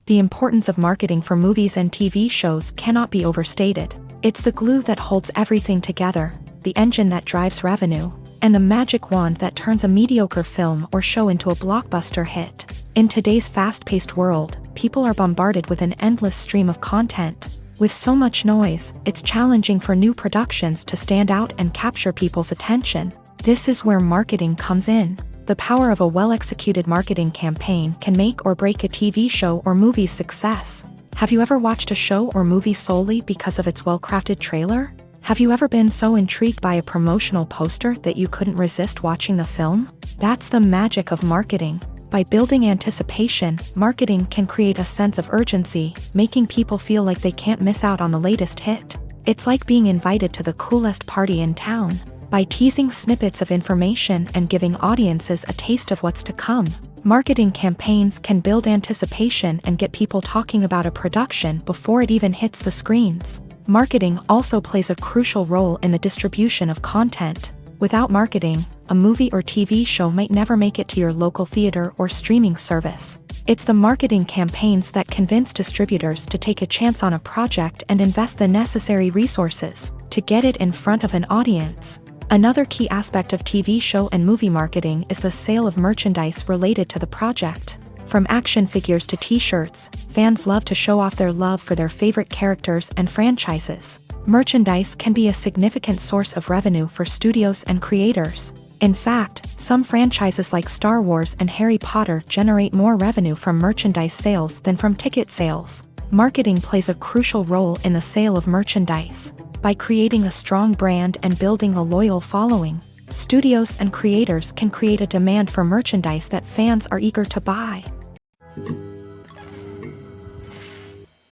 The importance of marketing for movies and TV shows cannot be overstated. It's the glue that holds everything together, the engine that drives revenue, and the magic wand that turns a mediocre film or show into a blockbuster hit. In today's fast-paced world, people are bombarded with an endless stream of content. With so much noise, it's challenging for new productions to stand out and capture people's attention. This is where marketing comes in. The power of a well-executed marketing campaign can make or break a TV show or movie's success. Have you ever watched a show or movie solely because of its well-crafted trailer? Have you ever been so intrigued by a promotional poster that you couldn't resist watching the film? That's the magic of marketing. By building anticipation, marketing can create a sense of urgency, making people feel like they can't miss out on the latest hit. It's like being invited to the coolest party in town. By teasing snippets of information and giving audiences a taste of what's to come, marketing campaigns can build anticipation and get people talking about a production before it even hits the screens. Marketing also plays a crucial role in the distribution of content. Without marketing, a movie or TV show might never make it to your local theater or streaming service. It's the marketing campaigns that convince distributors to take a chance on a project and invest the necessary resources to get it in front of an audience. Another key aspect of TV show and movie marketing is the sale of merchandise related to the project. From action figures to t-shirts, fans love to show off their love for their favorite characters and franchises. Merchandise can be a significant source of revenue for studios and creators. In fact, some franchises like Star Wars and Harry Potter generate more revenue from merchandise sales than from ticket sales. Marketing plays a crucial role in the sale of merchandise. By creating a strong brand and building a loyal following, studios and creators can create a demand for merchandise that fans are eager to buy.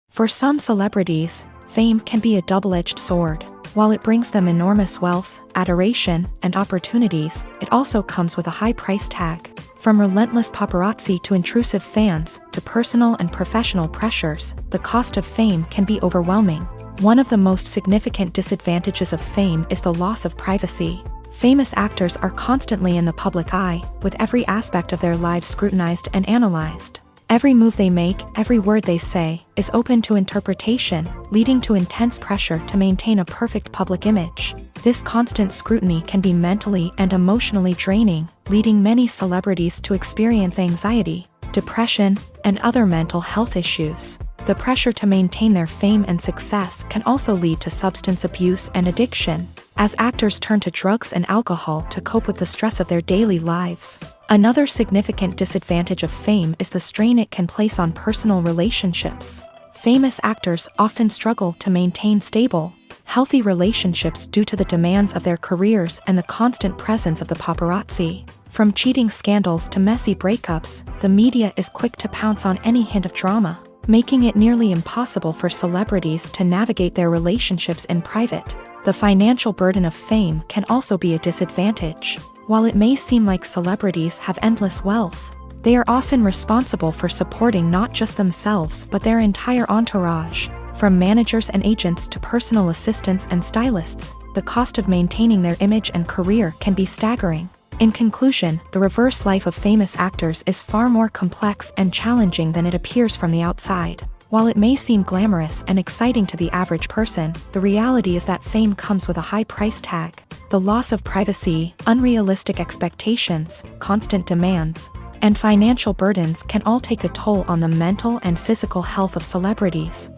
For some celebrities, fame can be a double-edged sword. While it brings them enormous wealth, adoration, and opportunities, it also comes with a high price tag. From relentless paparazzi to intrusive fans, to personal and professional pressures, the cost of fame can be overwhelming. One of the most significant disadvantages of fame is the loss of privacy. Famous actors are constantly in the public eye, with every aspect of their lives scrutinized and analyzed. Every move they make, every word they say, is open to interpretation, leading to intense pressure to maintain a perfect public image. This constant scrutiny can be mentally and emotionally draining, leading many celebrities to experience anxiety, depression, and other mental health issues. The pressure to maintain their fame and success can also lead to substance abuse and addiction, as actors turn to drugs and alcohol to cope with the stress of their daily lives. Another significant disadvantage of fame is the strain it can place on personal relationships. Famous actors often struggle to maintain stable, healthy relationships due to the demands of their careers and the constant presence of the paparazzi. From cheating scandals to messy breakups, the media is quick to pounce on any hint of drama, making it nearly impossible for celebrities to navigate their relationships in private. The financial burden of fame can also be a disadvantage. While it may seem like celebrities have endless wealth, they are often responsible for supporting not just themselves but their entire entourage. From managers and agents to personal assistants and stylists, the cost of maintaining their image and career can be staggering. In conclusion, the reverse life of famous actors is far more complex and challenging than it appears from the outside. While it may seem glamorous and exciting to the average person, the reality is that fame comes with a high price tag. The loss of privacy, unrealistic expectations, constant demands, and financial burdens can all take a toll on the mental and physical health of celebrities.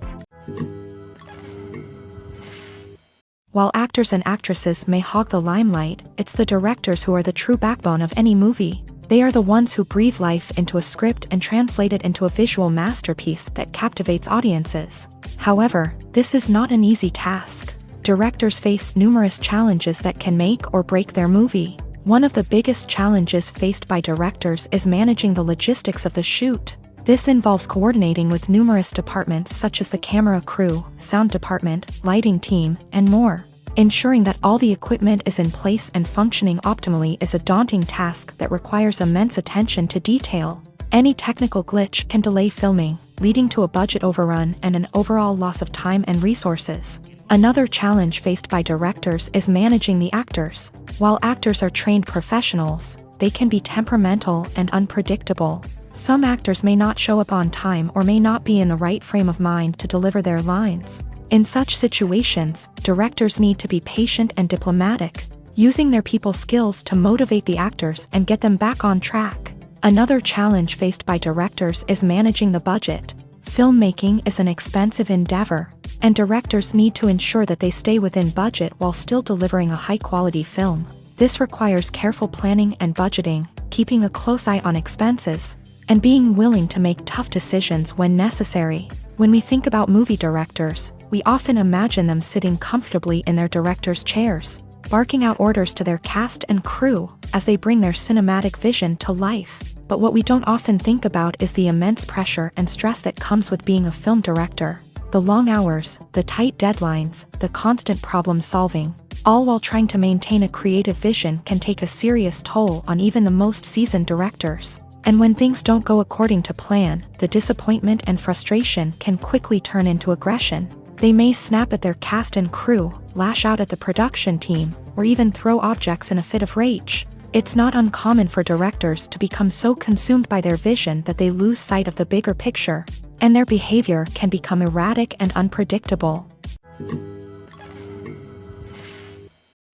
While actors and actresses may hog the limelight, it's the directors who are the true backbone of any movie. They are the ones who breathe life into a script and translate it into a visual masterpiece that captivates audiences. However, this is not an easy task. Directors face numerous challenges that can make or break their movie. One of the biggest challenges faced by directors is managing the logistics of the shoot. This involves coordinating with numerous departments such as the camera crew, sound department, lighting team, and more. Ensuring that all the equipment is in place and functioning optimally is a daunting task that requires immense attention to detail. Any technical glitch can delay filming, leading to a budget overrun and an overall loss of time and resources. Another challenge faced by directors is managing the actors. While actors are trained professionals, they can be temperamental and unpredictable. Some actors may not show up on time or may not be in the right frame of mind to deliver their lines. In such situations, directors need to be patient and diplomatic, using their people skills to motivate the actors and get them back on track. Another challenge faced by directors is managing the budget. Filmmaking is an expensive endeavor, and directors need to ensure that they stay within budget while still delivering a high-quality film. This requires careful planning and budgeting, keeping a close eye on expenses, and being willing to make tough decisions when necessary. When we think about movie directors, we often imagine them sitting comfortably in their director's chairs, barking out orders to their cast and crew as they bring their cinematic vision to life. But what we don't often think about is the immense pressure and stress that comes with being a film director. The long hours, the tight deadlines, the constant problem solving, all while trying to maintain a creative vision can take a serious toll on even the most seasoned directors. And when things don't go according to plan, the disappointment and frustration can quickly turn into aggression. They may snap at their cast and crew, lash out at the production team, or even throw objects in a fit of rage. It's not uncommon for directors to become so consumed by their vision that they lose sight of the bigger picture, and their behavior can become erratic and unpredictable.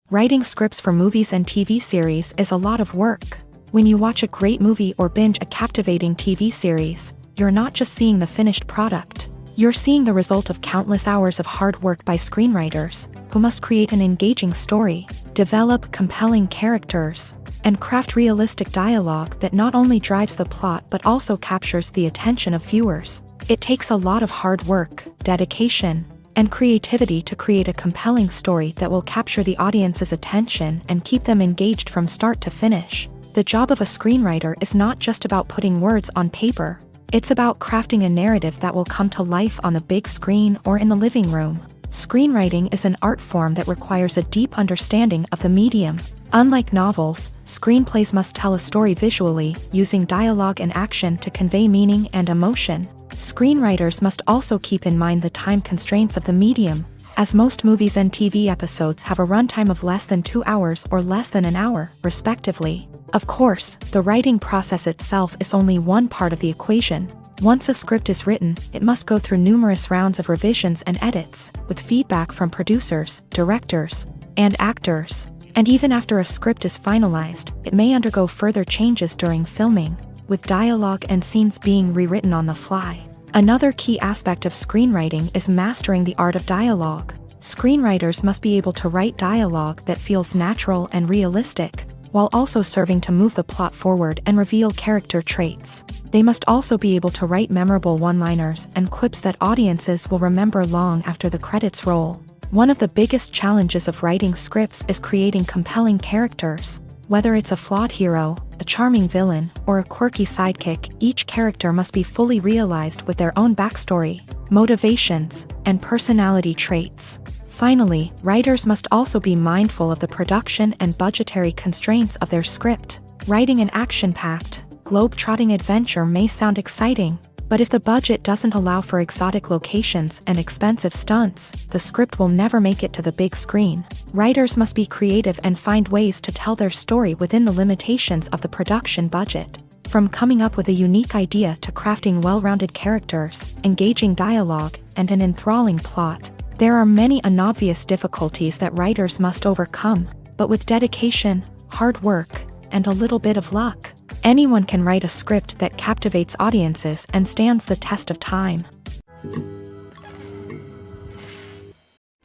Writing scripts for movies and TV series is a lot of work. When you watch a great movie or binge a captivating TV series, you're not just seeing the finished product. You're seeing the result of countless hours of hard work by screenwriters, who must create an engaging story, develop compelling characters, and craft realistic dialogue that not only drives the plot but also captures the attention of viewers. It takes a lot of hard work, dedication, and creativity to create a compelling story that will capture the audience's attention and keep them engaged from start to finish. The job of a screenwriter is not just about putting words on paper. It's about crafting a narrative that will come to life on the big screen or in the living room. Screenwriting is an art form that requires a deep understanding of the medium. Unlike novels, screenplays must tell a story visually, using dialogue and action to convey meaning and emotion. Screenwriters must also keep in mind the time constraints of the medium, as most movies and TV episodes have a runtime of less than 2 hours or less than an hour, respectively. Of course, the writing process itself is only one part of the equation. Once a script is written, it must go through numerous rounds of revisions and edits, with feedback from producers, directors, and actors. And even after a script is finalized, it may undergo further changes during filming, with dialogue and scenes being rewritten on the fly. Another key aspect of screenwriting is mastering the art of dialogue. Screenwriters must be able to write dialogue that feels natural and realistic, while also serving to move the plot forward and reveal character traits. They must also be able to write memorable one-liners and quips that audiences will remember long after the credits roll. One of the biggest challenges of writing scripts is creating compelling characters. Whether it's a flawed hero, a charming villain, or a quirky sidekick, each character must be fully realized with their own backstory, motivations, and personality traits. Finally, writers must also be mindful of the production and budgetary constraints of their script. Writing an action-packed, globe-trotting adventure may sound exciting, But if the budget doesn't allow for exotic locations and expensive stunts, the script will never make it to the big screen. Writers must be creative and find ways to tell their story within the limitations of the production budget. From coming up with a unique idea to crafting well-rounded characters, engaging dialogue, and an enthralling plot, there are many unobvious difficulties that writers must overcome, but with dedication, hard work, and a little bit of luck, anyone can write a script that captivates audiences and stands the test of time.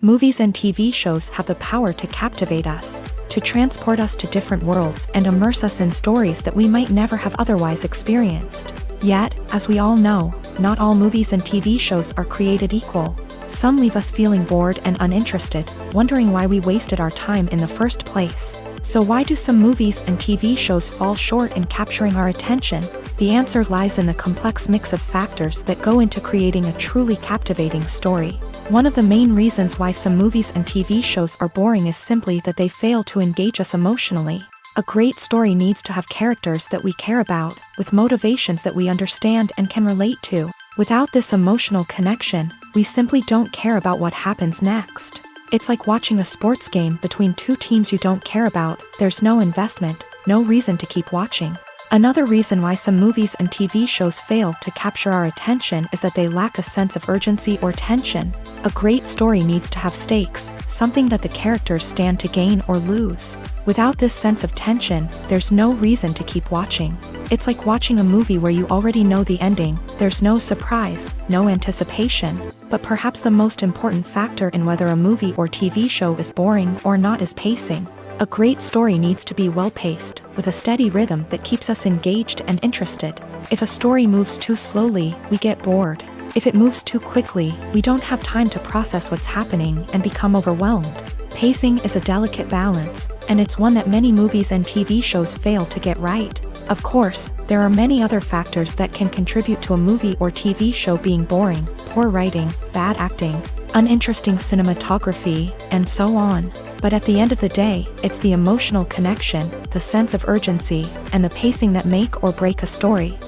Movies and TV shows have the power to captivate us, to transport us to different worlds and immerse us in stories that we might never have otherwise experienced. Yet, as we all know, not all movies and TV shows are created equal. Some leave us feeling bored and uninterested, wondering why we wasted our time in the first place. So why do some movies and TV shows fall short in capturing our attention? The answer lies in the complex mix of factors that go into creating a truly captivating story. One of the main reasons why some movies and TV shows are boring is simply that they fail to engage us emotionally. A great story needs to have characters that we care about, with motivations that we understand and can relate to. Without this emotional connection, we simply don't care about what happens next. It's like watching a sports game between two teams you don't care about. There's no investment, no reason to keep watching. Another reason why some movies and TV shows fail to capture our attention is that they lack a sense of urgency or tension. A great story needs to have stakes, something that the characters stand to gain or lose. Without this sense of tension, there's no reason to keep watching. It's like watching a movie where you already know the ending. There's no surprise, no anticipation. But perhaps the most important factor in whether a movie or TV show is boring or not is pacing. A great story needs to be well-paced, with a steady rhythm that keeps us engaged and interested. If a story moves too slowly, we get bored. If it moves too quickly, we don't have time to process what's happening and become overwhelmed. Pacing is a delicate balance, and it's one that many movies and TV shows fail to get right. Of course, there are many other factors that can contribute to a movie or TV show being boring: poor writing, bad acting, uninteresting cinematography, and so on. But at the end of the day, it's the emotional connection, the sense of urgency, and the pacing that make or break a story.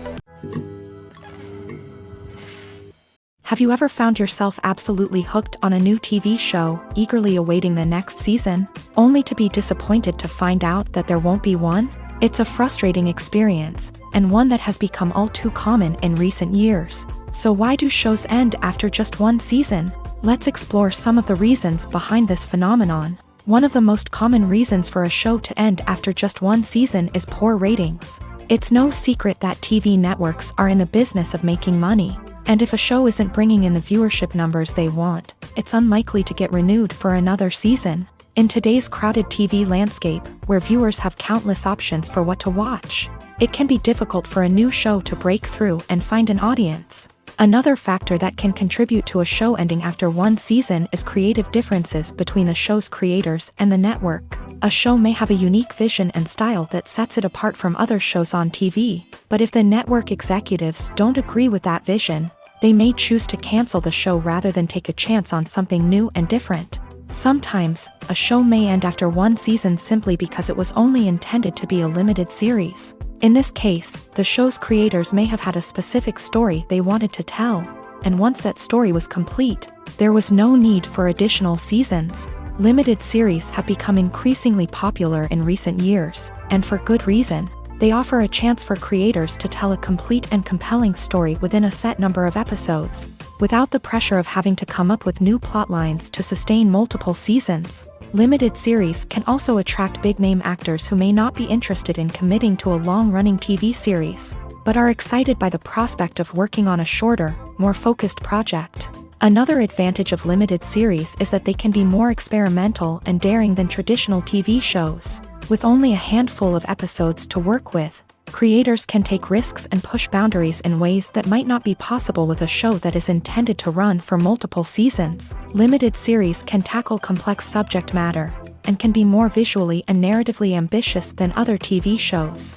Have you ever found yourself absolutely hooked on a new TV show, eagerly awaiting the next season, only to be disappointed to find out that there won't be one? It's a frustrating experience, and one that has become all too common in recent years. So why do shows end after just one season? Let's explore some of the reasons behind this phenomenon. One of the most common reasons for a show to end after just one season is poor ratings. It's no secret that TV networks are in the business of making money, and if a show isn't bringing in the viewership numbers they want, it's unlikely to get renewed for another season. In today's crowded TV landscape, where viewers have countless options for what to watch, it can be difficult for a new show to break through and find an audience. Another factor that can contribute to a show ending after one season is creative differences between the show's creators and the network. A show may have a unique vision and style that sets it apart from other shows on TV, but if the network executives don't agree with that vision, they may choose to cancel the show rather than take a chance on something new and different. Sometimes, a show may end after one season simply because it was only intended to be a limited series. In this case, the show's creators may have had a specific story they wanted to tell, and once that story was complete, there was no need for additional seasons. Limited series have become increasingly popular in recent years, and for good reason. They offer a chance for creators to tell a complete and compelling story within a set number of episodes, without the pressure of having to come up with new plotlines to sustain multiple seasons. Limited series can also attract big-name actors who may not be interested in committing to a long-running TV series, but are excited by the prospect of working on a shorter, more focused project. Another advantage of limited series is that they can be more experimental and daring than traditional TV shows. With only a handful of episodes to work with, creators can take risks and push boundaries in ways that might not be possible with a show that is intended to run for multiple seasons. Limited series can tackle complex subject matter, and can be more visually and narratively ambitious than other TV shows.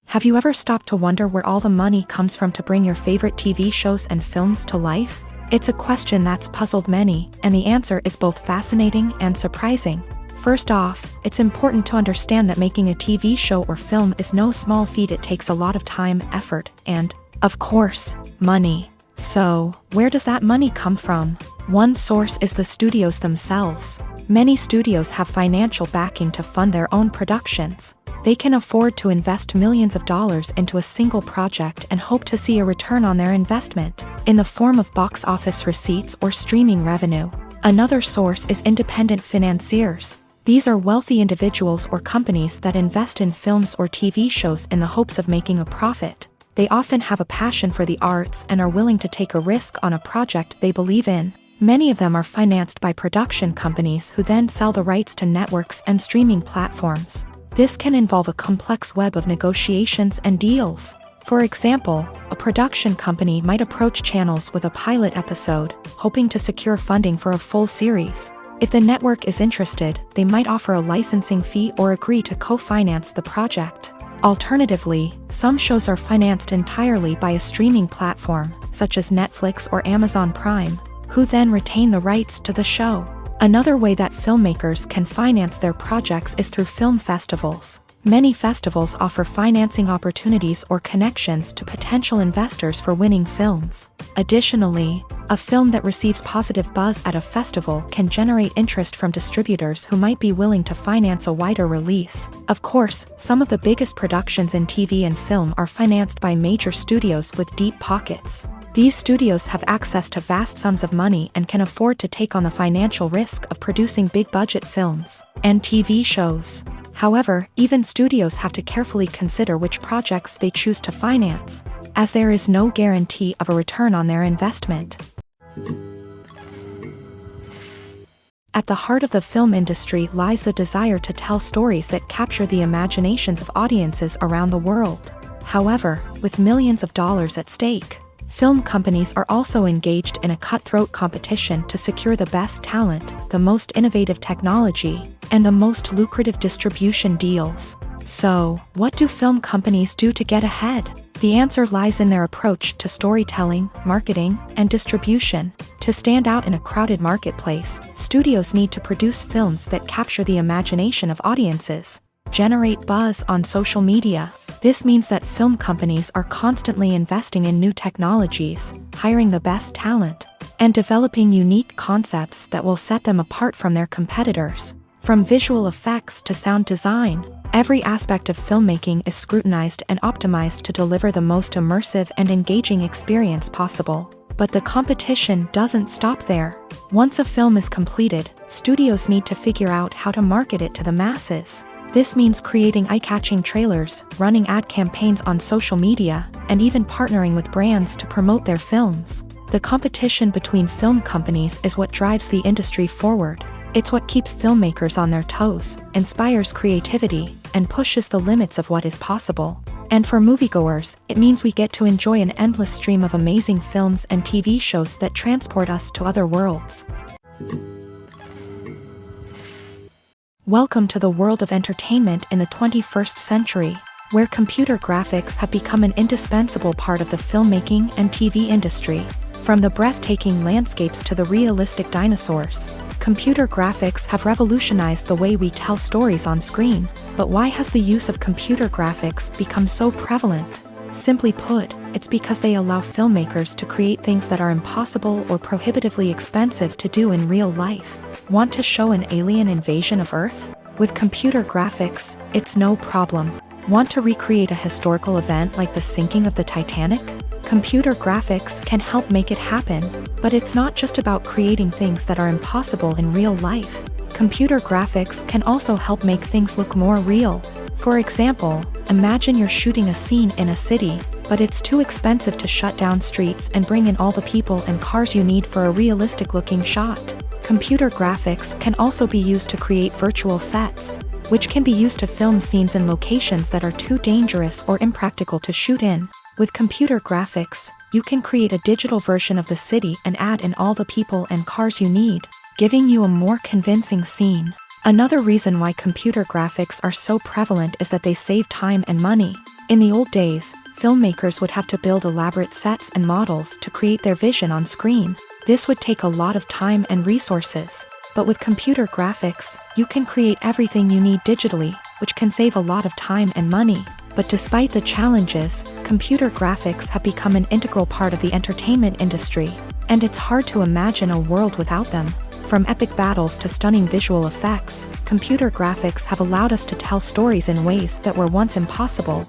Have you ever stopped to wonder where all the money comes from to bring your favorite TV shows and films to life? It's a question that's puzzled many, and the answer is both fascinating and surprising. First off, it's important to understand that making a TV show or film is no small feat. It takes a lot of time, effort, and, of course, money. So, where does that money come from? One source is the studios themselves. Many studios have financial backing to fund their own productions. They can afford to invest millions of dollars into a single project and hope to see a return on their investment, in the form of box office receipts or streaming revenue. Another source is independent financiers. These are wealthy individuals or companies that invest in films or TV shows in the hopes of making a profit. They often have a passion for the arts and are willing to take a risk on a project they believe in. Many of them are financed by production companies who then sell the rights to networks and streaming platforms. This can involve a complex web of negotiations and deals. For example, a production company might approach channels with a pilot episode, hoping to secure funding for a full series. If the network is interested, they might offer a licensing fee or agree to co-finance the project. Alternatively, some shows are financed entirely by a streaming platform, such as Netflix or Amazon Prime, who then retain the rights to the show. Another way that filmmakers can finance their projects is through film festivals. Many festivals offer financing opportunities or connections to potential investors for winning films. Additionally, a film that receives positive buzz at a festival can generate interest from distributors who might be willing to finance a wider release. Of course, some of the biggest productions in TV and film are financed by major studios with deep pockets. These studios have access to vast sums of money and can afford to take on the financial risk of producing big-budget films and TV shows. However, even studios have to carefully consider which projects they choose to finance, as there is no guarantee of a return on their investment. At the heart of the film industry lies the desire to tell stories that capture the imaginations of audiences around the world. However, with millions of dollars at stake, film companies are also engaged in a cutthroat competition to secure the best talent, the most innovative technology, and the most lucrative distribution deals. So, what do film companies do to get ahead? The answer lies in their approach to storytelling, marketing, and distribution. To stand out in a crowded marketplace, studios need to produce films that capture the imagination of audiences, generate buzz on social media. This means that film companies are constantly investing in new technologies, hiring the best talent, and developing unique concepts that will set them apart from their competitors. From visual effects to sound design, every aspect of filmmaking is scrutinized and optimized to deliver the most immersive and engaging experience possible. But the competition doesn't stop there. Once a film is completed, studios need to figure out how to market it to the masses. This means creating eye-catching trailers, running ad campaigns on social media, and even partnering with brands to promote their films. The competition between film companies is what drives the industry forward. It's what keeps filmmakers on their toes, inspires creativity, and pushes the limits of what is possible. And for moviegoers, it means we get to enjoy an endless stream of amazing films and TV shows that transport us to other worlds. Welcome to the world of entertainment in the 21st century, where computer graphics have become an indispensable part of the filmmaking and TV industry. From the breathtaking landscapes to the realistic dinosaurs, computer graphics have revolutionized the way we tell stories on screen. But why has the use of computer graphics become so prevalent? Simply put, it's because they allow filmmakers to create things that are impossible or prohibitively expensive to do in real life. Want to show an alien invasion of Earth? With computer graphics, it's no problem. Want to recreate a historical event like the sinking of the Titanic? Computer graphics can help make it happen. But it's not just about creating things that are impossible in real life. Computer graphics can also help make things look more real. For example, imagine you're shooting a scene in a city, but it's too expensive to shut down streets and bring in all the people and cars you need for a realistic-looking shot. Computer graphics can also be used to create virtual sets, which can be used to film scenes in locations that are too dangerous or impractical to shoot in. With computer graphics, you can create a digital version of the city and add in all the people and cars you need, giving you a more convincing scene. Another reason why computer graphics are so prevalent is that they save time and money. In the old days, filmmakers would have to build elaborate sets and models to create their vision on screen. This would take a lot of time and resources. But with computer graphics, you can create everything you need digitally, which can save a lot of time and money. But despite the challenges, computer graphics have become an integral part of the entertainment industry, and it's hard to imagine a world without them. From epic battles to stunning visual effects, computer graphics have allowed us to tell stories in ways that were once impossible.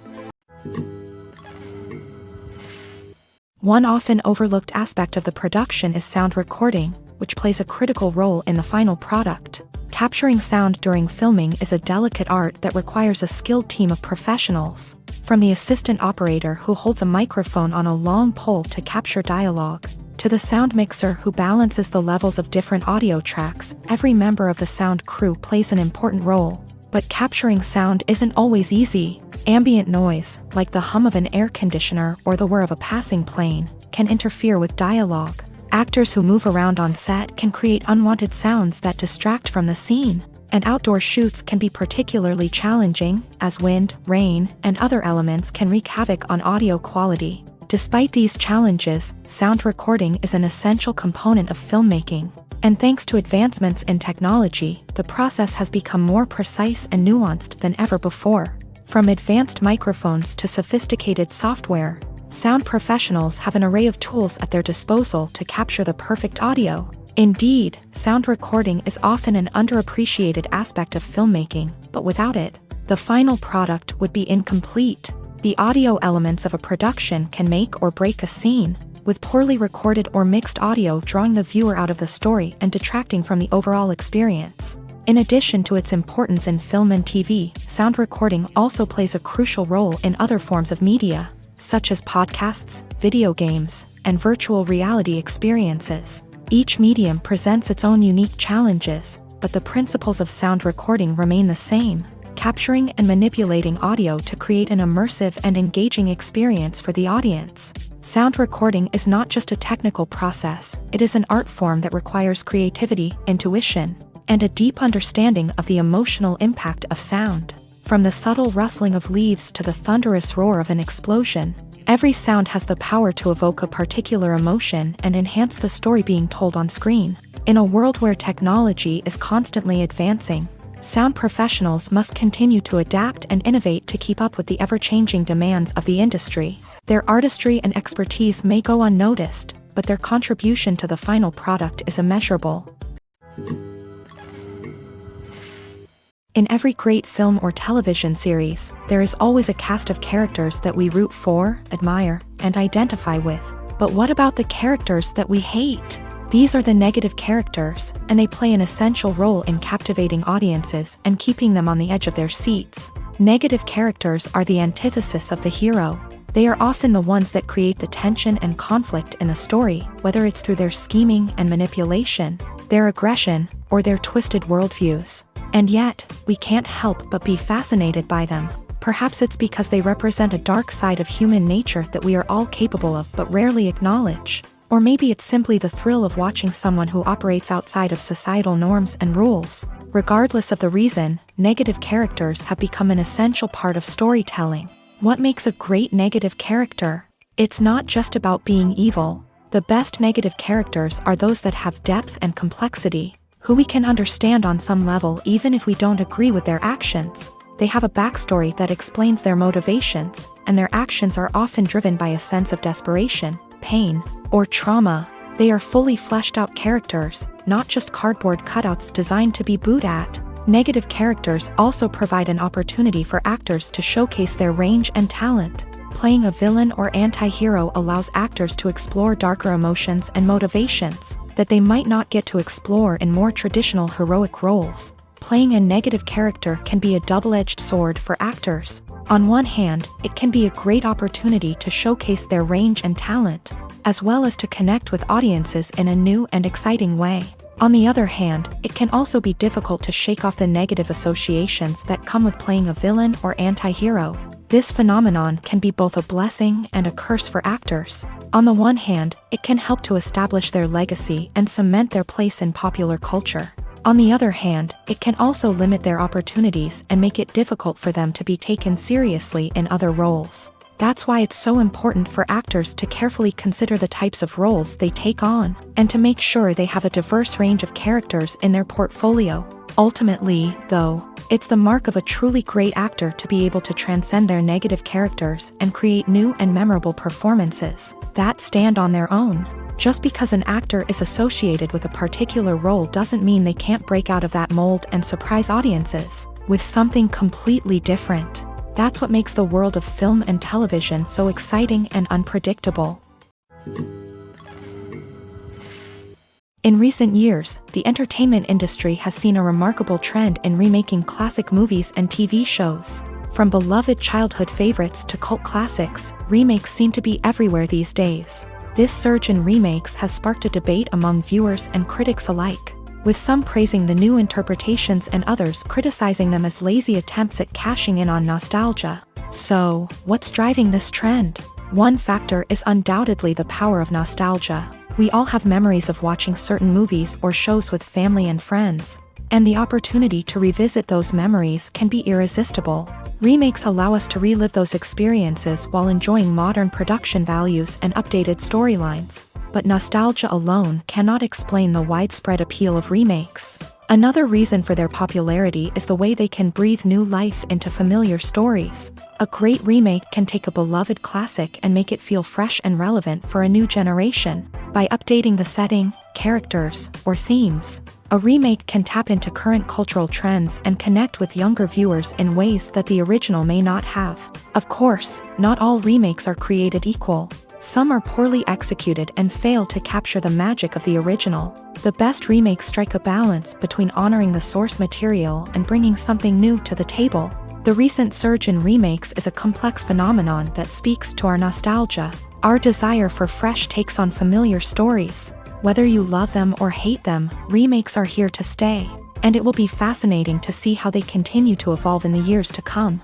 One often overlooked aspect of the production is sound recording, which plays a critical role in the final product. Capturing sound during filming is a delicate art that requires a skilled team of professionals. From the assistant operator who holds a microphone on a long pole to capture dialogue, to the sound mixer who balances the levels of different audio tracks, every member of the sound crew plays an important role. But capturing sound isn't always easy. Ambient noise, like the hum of an air conditioner or the whir of a passing plane, can interfere with dialogue. Actors who move around on set can create unwanted sounds that distract from the scene. And outdoor shoots can be particularly challenging, as wind, rain, and other elements can wreak havoc on audio quality. Despite these challenges, sound recording is an essential component of filmmaking. And thanks to advancements in technology, the process has become more precise and nuanced than ever before. From advanced microphones to sophisticated software, sound professionals have an array of tools at their disposal to capture the perfect audio. Indeed, sound recording is often an underappreciated aspect of filmmaking, but without it, the final product would be incomplete. The audio elements of a production can make or break a scene, with poorly recorded or mixed audio drawing the viewer out of the story and detracting from the overall experience. In addition to its importance in film and TV, sound recording also plays a crucial role in other forms of media, such as podcasts, video games, and virtual reality experiences. Each medium presents its own unique challenges, but the principles of sound recording remain the same: capturing and manipulating audio to create an immersive and engaging experience for the audience. Sound recording is not just a technical process, it is an art form that requires creativity, intuition, and a deep understanding of the emotional impact of sound. From the subtle rustling of leaves to the thunderous roar of an explosion, every sound has the power to evoke a particular emotion and enhance the story being told on screen. In a world where technology is constantly advancing, sound professionals must continue to adapt and innovate to keep up with the ever-changing demands of the industry. Their artistry and expertise may go unnoticed, but their contribution to the final product is immeasurable. In every great film or television series, there is always a cast of characters that we root for, admire, and identify with. But what about the characters that we hate? These are the negative characters, and they play an essential role in captivating audiences and keeping them on the edge of their seats. Negative characters are the antithesis of the hero. They are often the ones that create the tension and conflict in the story, whether it's through their scheming and manipulation, their aggression, or their twisted worldviews. And yet, we can't help but be fascinated by them. Perhaps it's because they represent a dark side of human nature that we are all capable of but rarely acknowledge. Or maybe it's simply the thrill of watching someone who operates outside of societal norms and rules. Regardless of the reason, negative characters have become an essential part of storytelling. What makes a great negative character? It's not just about being evil. The best negative characters are those that have depth and complexity, who we can understand on some level even if we don't agree with their actions. They have a backstory that explains their motivations, and their actions are often driven by a sense of desperation, pain, or trauma. They are fully fleshed out characters, not just cardboard cutouts designed to be booed at. Negative characters also provide an opportunity for actors to showcase their range and talent. Playing a villain or anti-hero allows actors to explore darker emotions and motivations that they might not get to explore in more traditional heroic roles. Playing a negative character can be a double-edged sword for actors. On one hand, it can be a great opportunity to showcase their range and talent, as well as to connect with audiences in a new and exciting way. On the other hand, it can also be difficult to shake off the negative associations that come with playing a villain or anti-hero. This phenomenon can be both a blessing and a curse for actors. On the one hand, it can help to establish their legacy and cement their place in popular culture. On the other hand, it can also limit their opportunities and make it difficult for them to be taken seriously in other roles. That's why it's so important for actors to carefully consider the types of roles they take on, and to make sure they have a diverse range of characters in their portfolio. Ultimately, though, it's the mark of a truly great actor to be able to transcend their negative characters and create new and memorable performances that stand on their own. Just because an actor is associated with a particular role doesn't mean they can't break out of that mold and surprise audiences with something completely different. That's what makes the world of film and television so exciting and unpredictable. In recent years, the entertainment industry has seen a remarkable trend in remaking classic movies and TV shows. From beloved childhood favorites to cult classics, remakes seem to be everywhere these days. This surge in remakes has sparked a debate among viewers and critics alike, with some praising the new interpretations and others criticizing them as lazy attempts at cashing in on nostalgia. So, what's driving this trend? One factor is undoubtedly the power of nostalgia. We all have memories of watching certain movies or shows with family and friends, and the opportunity to revisit those memories can be irresistible. Remakes allow us to relive those experiences while enjoying modern production values and updated storylines. But nostalgia alone cannot explain the widespread appeal of remakes. Another reason for their popularity is the way they can breathe new life into familiar stories. A great remake can take a beloved classic and make it feel fresh and relevant for a new generation. By updating the setting, characters, or themes, a remake can tap into current cultural trends and connect with younger viewers in ways that the original may not have. Of course, not all remakes are created equal. Some are poorly executed and fail to capture the magic of the original. The best remakes strike a balance between honoring the source material and bringing something new to the table. The recent surge in remakes is a complex phenomenon that speaks to our nostalgia, our desire for fresh takes on familiar stories. Whether you love them or hate them, remakes are here to stay, and it will be fascinating to see how they continue to evolve in the years to come.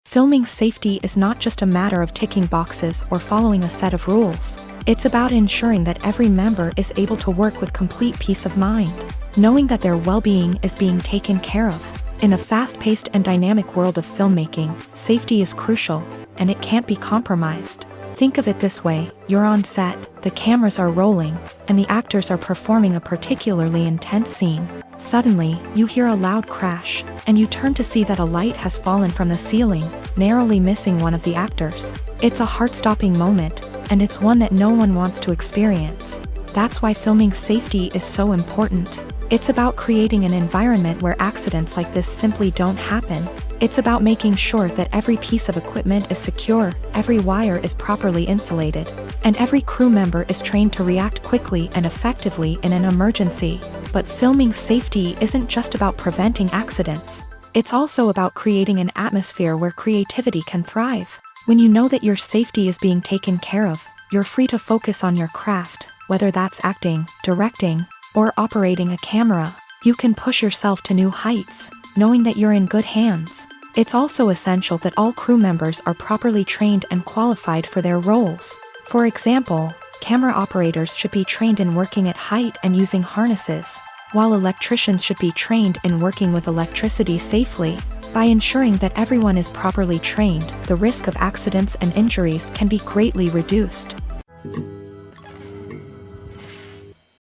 Filming safety is not just a matter of ticking boxes or following a set of rules. It's about ensuring that every member is able to work with complete peace of mind, knowing that their well-being is being taken care of. In a fast-paced and dynamic world of filmmaking, safety is crucial, and it can't be compromised. Think of it this way: you're on set, the cameras are rolling, and the actors are performing a particularly intense scene. Suddenly, you hear a loud crash, and you turn to see that a light has fallen from the ceiling, narrowly missing one of the actors. It's a heart-stopping moment, and it's one that no one wants to experience. That's why filming safety is so important. It's about creating an environment where accidents like this simply don't happen. It's about making sure that every piece of equipment is secure, every wire is properly insulated, and every crew member is trained to react quickly and effectively in an emergency. But filming safety isn't just about preventing accidents. It's also about creating an atmosphere where creativity can thrive. When you know that your safety is being taken care of, you're free to focus on your craft, whether that's acting, directing, or operating a camera. You can push yourself to new heights, knowing that you're in good hands. It's also essential that all crew members are properly trained and qualified for their roles. For example, camera operators should be trained in working at height and using harnesses, while electricians should be trained in working with electricity safely. By ensuring that everyone is properly trained, the risk of accidents and injuries can be greatly reduced.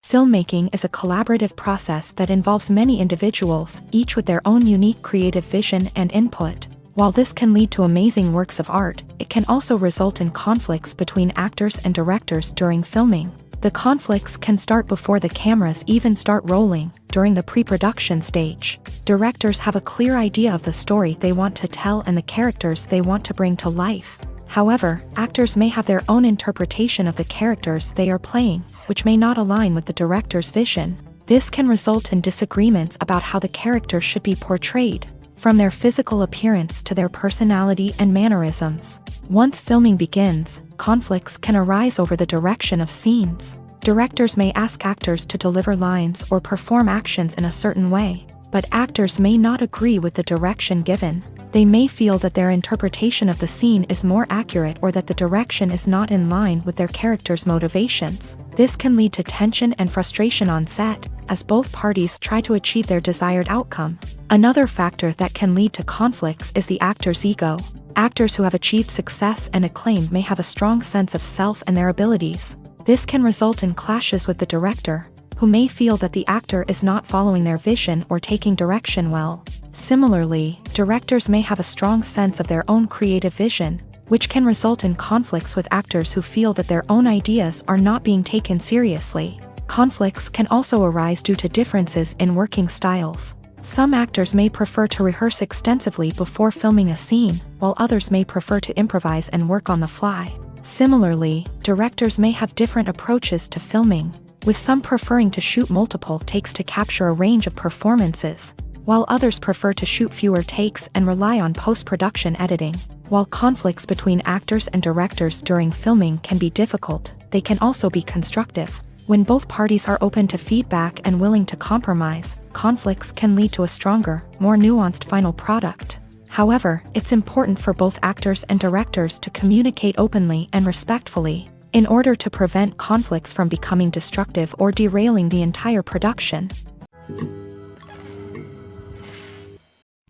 Filmmaking is a collaborative process that involves many individuals, each with their own unique creative vision and input. While this can lead to amazing works of art, it can also result in conflicts between actors and directors during filming. The conflicts can start before the cameras even start rolling, during the pre-production stage. Directors have a clear idea of the story they want to tell and the characters they want to bring to life. However, actors may have their own interpretation of the characters they are playing, which may not align with the director's vision. This can result in disagreements about how the characters should be portrayed, from their physical appearance to their personality and mannerisms. Once filming begins, conflicts can arise over the direction of scenes. Directors may ask actors to deliver lines or perform actions in a certain way, but actors may not agree with the direction given. They may feel that their interpretation of the scene is more accurate or that the direction is not in line with their character's motivations. This can lead to tension and frustration on set, as both parties try to achieve their desired outcome. Another factor that can lead to conflicts is the actor's ego. Actors who have achieved success and acclaim may have a strong sense of self and their abilities. This can result in clashes with the director, who may feel that the actor is not following their vision or taking direction well. Similarly, directors may have a strong sense of their own creative vision, which can result in conflicts with actors who feel that their own ideas are not being taken seriously. Conflicts can also arise due to differences in working styles. Some actors may prefer to rehearse extensively before filming a scene, while others may prefer to improvise and work on the fly. Similarly, directors may have different approaches to filming, with some preferring to shoot multiple takes to capture a range of performances, while others prefer to shoot fewer takes and rely on post-production editing. While conflicts between actors and directors during filming can be difficult, they can also be constructive. When both parties are open to feedback and willing to compromise, conflicts can lead to a stronger, more nuanced final product. However, it's important for both actors and directors to communicate openly and respectfully, in order to prevent conflicts from becoming destructive or derailing the entire production.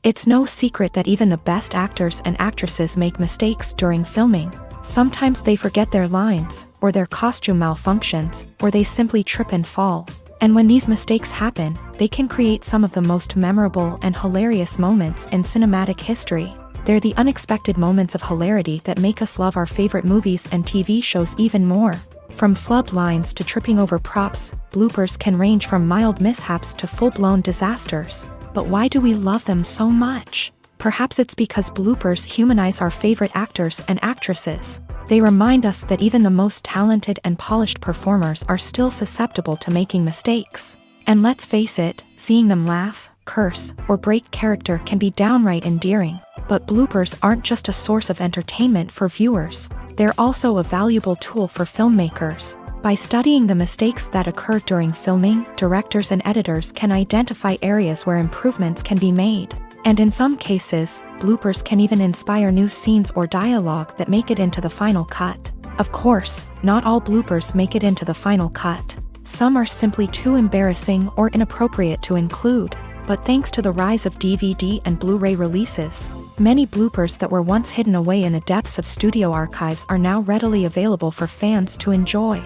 It's no secret that even the best actors and actresses make mistakes during filming. Sometimes they forget their lines, or their costume malfunctions, or they simply trip and fall. And when these mistakes happen, they can create some of the most memorable and hilarious moments in cinematic history. They're the unexpected moments of hilarity that make us love our favorite movies and TV shows even more. From flubbed lines to tripping over props, bloopers can range from mild mishaps to full-blown disasters. But why do we love them so much? Perhaps it's because bloopers humanize our favorite actors and actresses. They remind us that even the most talented and polished performers are still susceptible to making mistakes. And let's face it, seeing them laugh, curse, or break character can be downright endearing. But bloopers aren't just a source of entertainment for viewers. They're also a valuable tool for filmmakers. By studying the mistakes that occur during filming, directors and editors can identify areas where improvements can be made. And in some cases, bloopers can even inspire new scenes or dialogue that make it into the final cut. Of course, not all bloopers make it into the final cut. Some are simply too embarrassing or inappropriate to include. But thanks to the rise of DVD and Blu-ray releases, many bloopers that were once hidden away in the depths of studio archives are now readily available for fans to enjoy.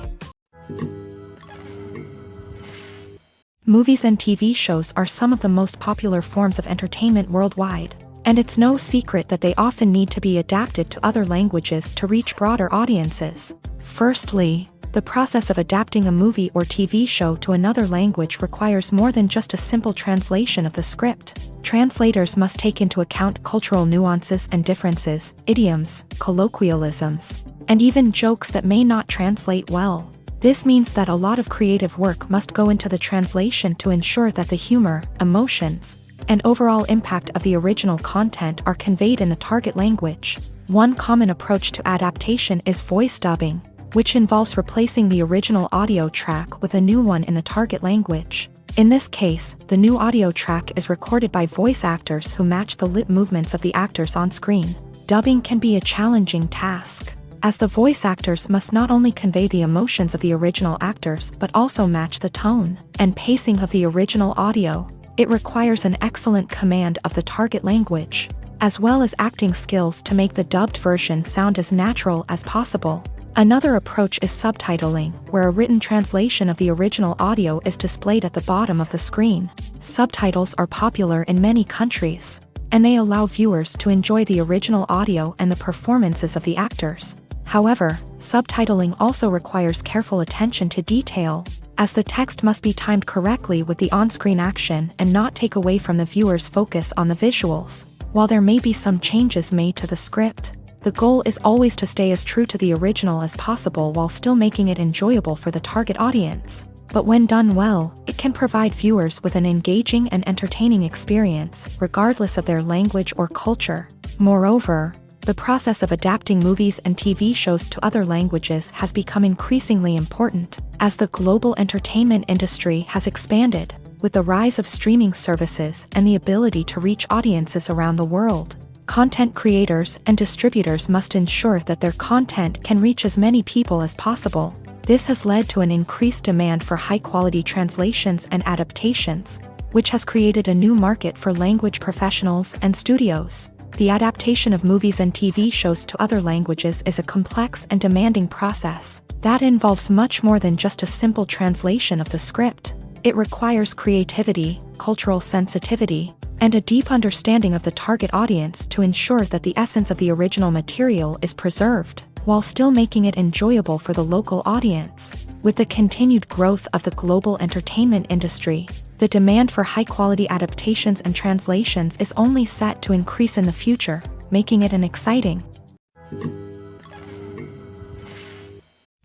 Movies and TV shows are some of the most popular forms of entertainment worldwide, and it's no secret that they often need to be adapted to other languages to reach broader audiences. Firstly, the process of adapting a movie or TV show to another language requires more than just a simple translation of the script. Translators must take into account cultural nuances and differences, idioms, colloquialisms, and even jokes that may not translate well. This means that a lot of creative work must go into the translation to ensure that the humor, emotions, and overall impact of the original content are conveyed in the target language. One common approach to adaptation is voice dubbing, which involves replacing the original audio track with a new one in the target language. In this case, the new audio track is recorded by voice actors who match the lip movements of the actors on screen. Dubbing can be a challenging task, as the voice actors must not only convey the emotions of the original actors but also match the tone and pacing of the original audio. It requires an excellent command of the target language, as well as acting skills to make the dubbed version sound as natural as possible. Another approach is subtitling, where a written translation of the original audio is displayed at the bottom of the screen. Subtitles are popular in many countries, and they allow viewers to enjoy the original audio and the performances of the actors. However, subtitling also requires careful attention to detail, as the text must be timed correctly with the on-screen action and not take away from the viewer's focus on the visuals. While there may be some changes made to the script, the goal is always to stay as true to the original as possible while still making it enjoyable for the target audience. But when done well, it can provide viewers with an engaging and entertaining experience, regardless of their language or culture. Moreover, the process of adapting movies and TV shows to other languages has become increasingly important, as the global entertainment industry has expanded, with the rise of streaming services and the ability to reach audiences around the world. Content creators and distributors must ensure that their content can reach as many people as possible. This has led to an increased demand for high-quality translations and adaptations, which has created a new market for language professionals and studios. The adaptation of movies and TV shows to other languages is a complex and demanding process that involves much more than just a simple translation of the script. It requires creativity, cultural sensitivity, and a deep understanding of the target audience to ensure that the essence of the original material is preserved, while still making it enjoyable for the local audience. With the continued growth of the global entertainment industry, the demand for high-quality adaptations and translations is only set to increase in the future, making it an exciting.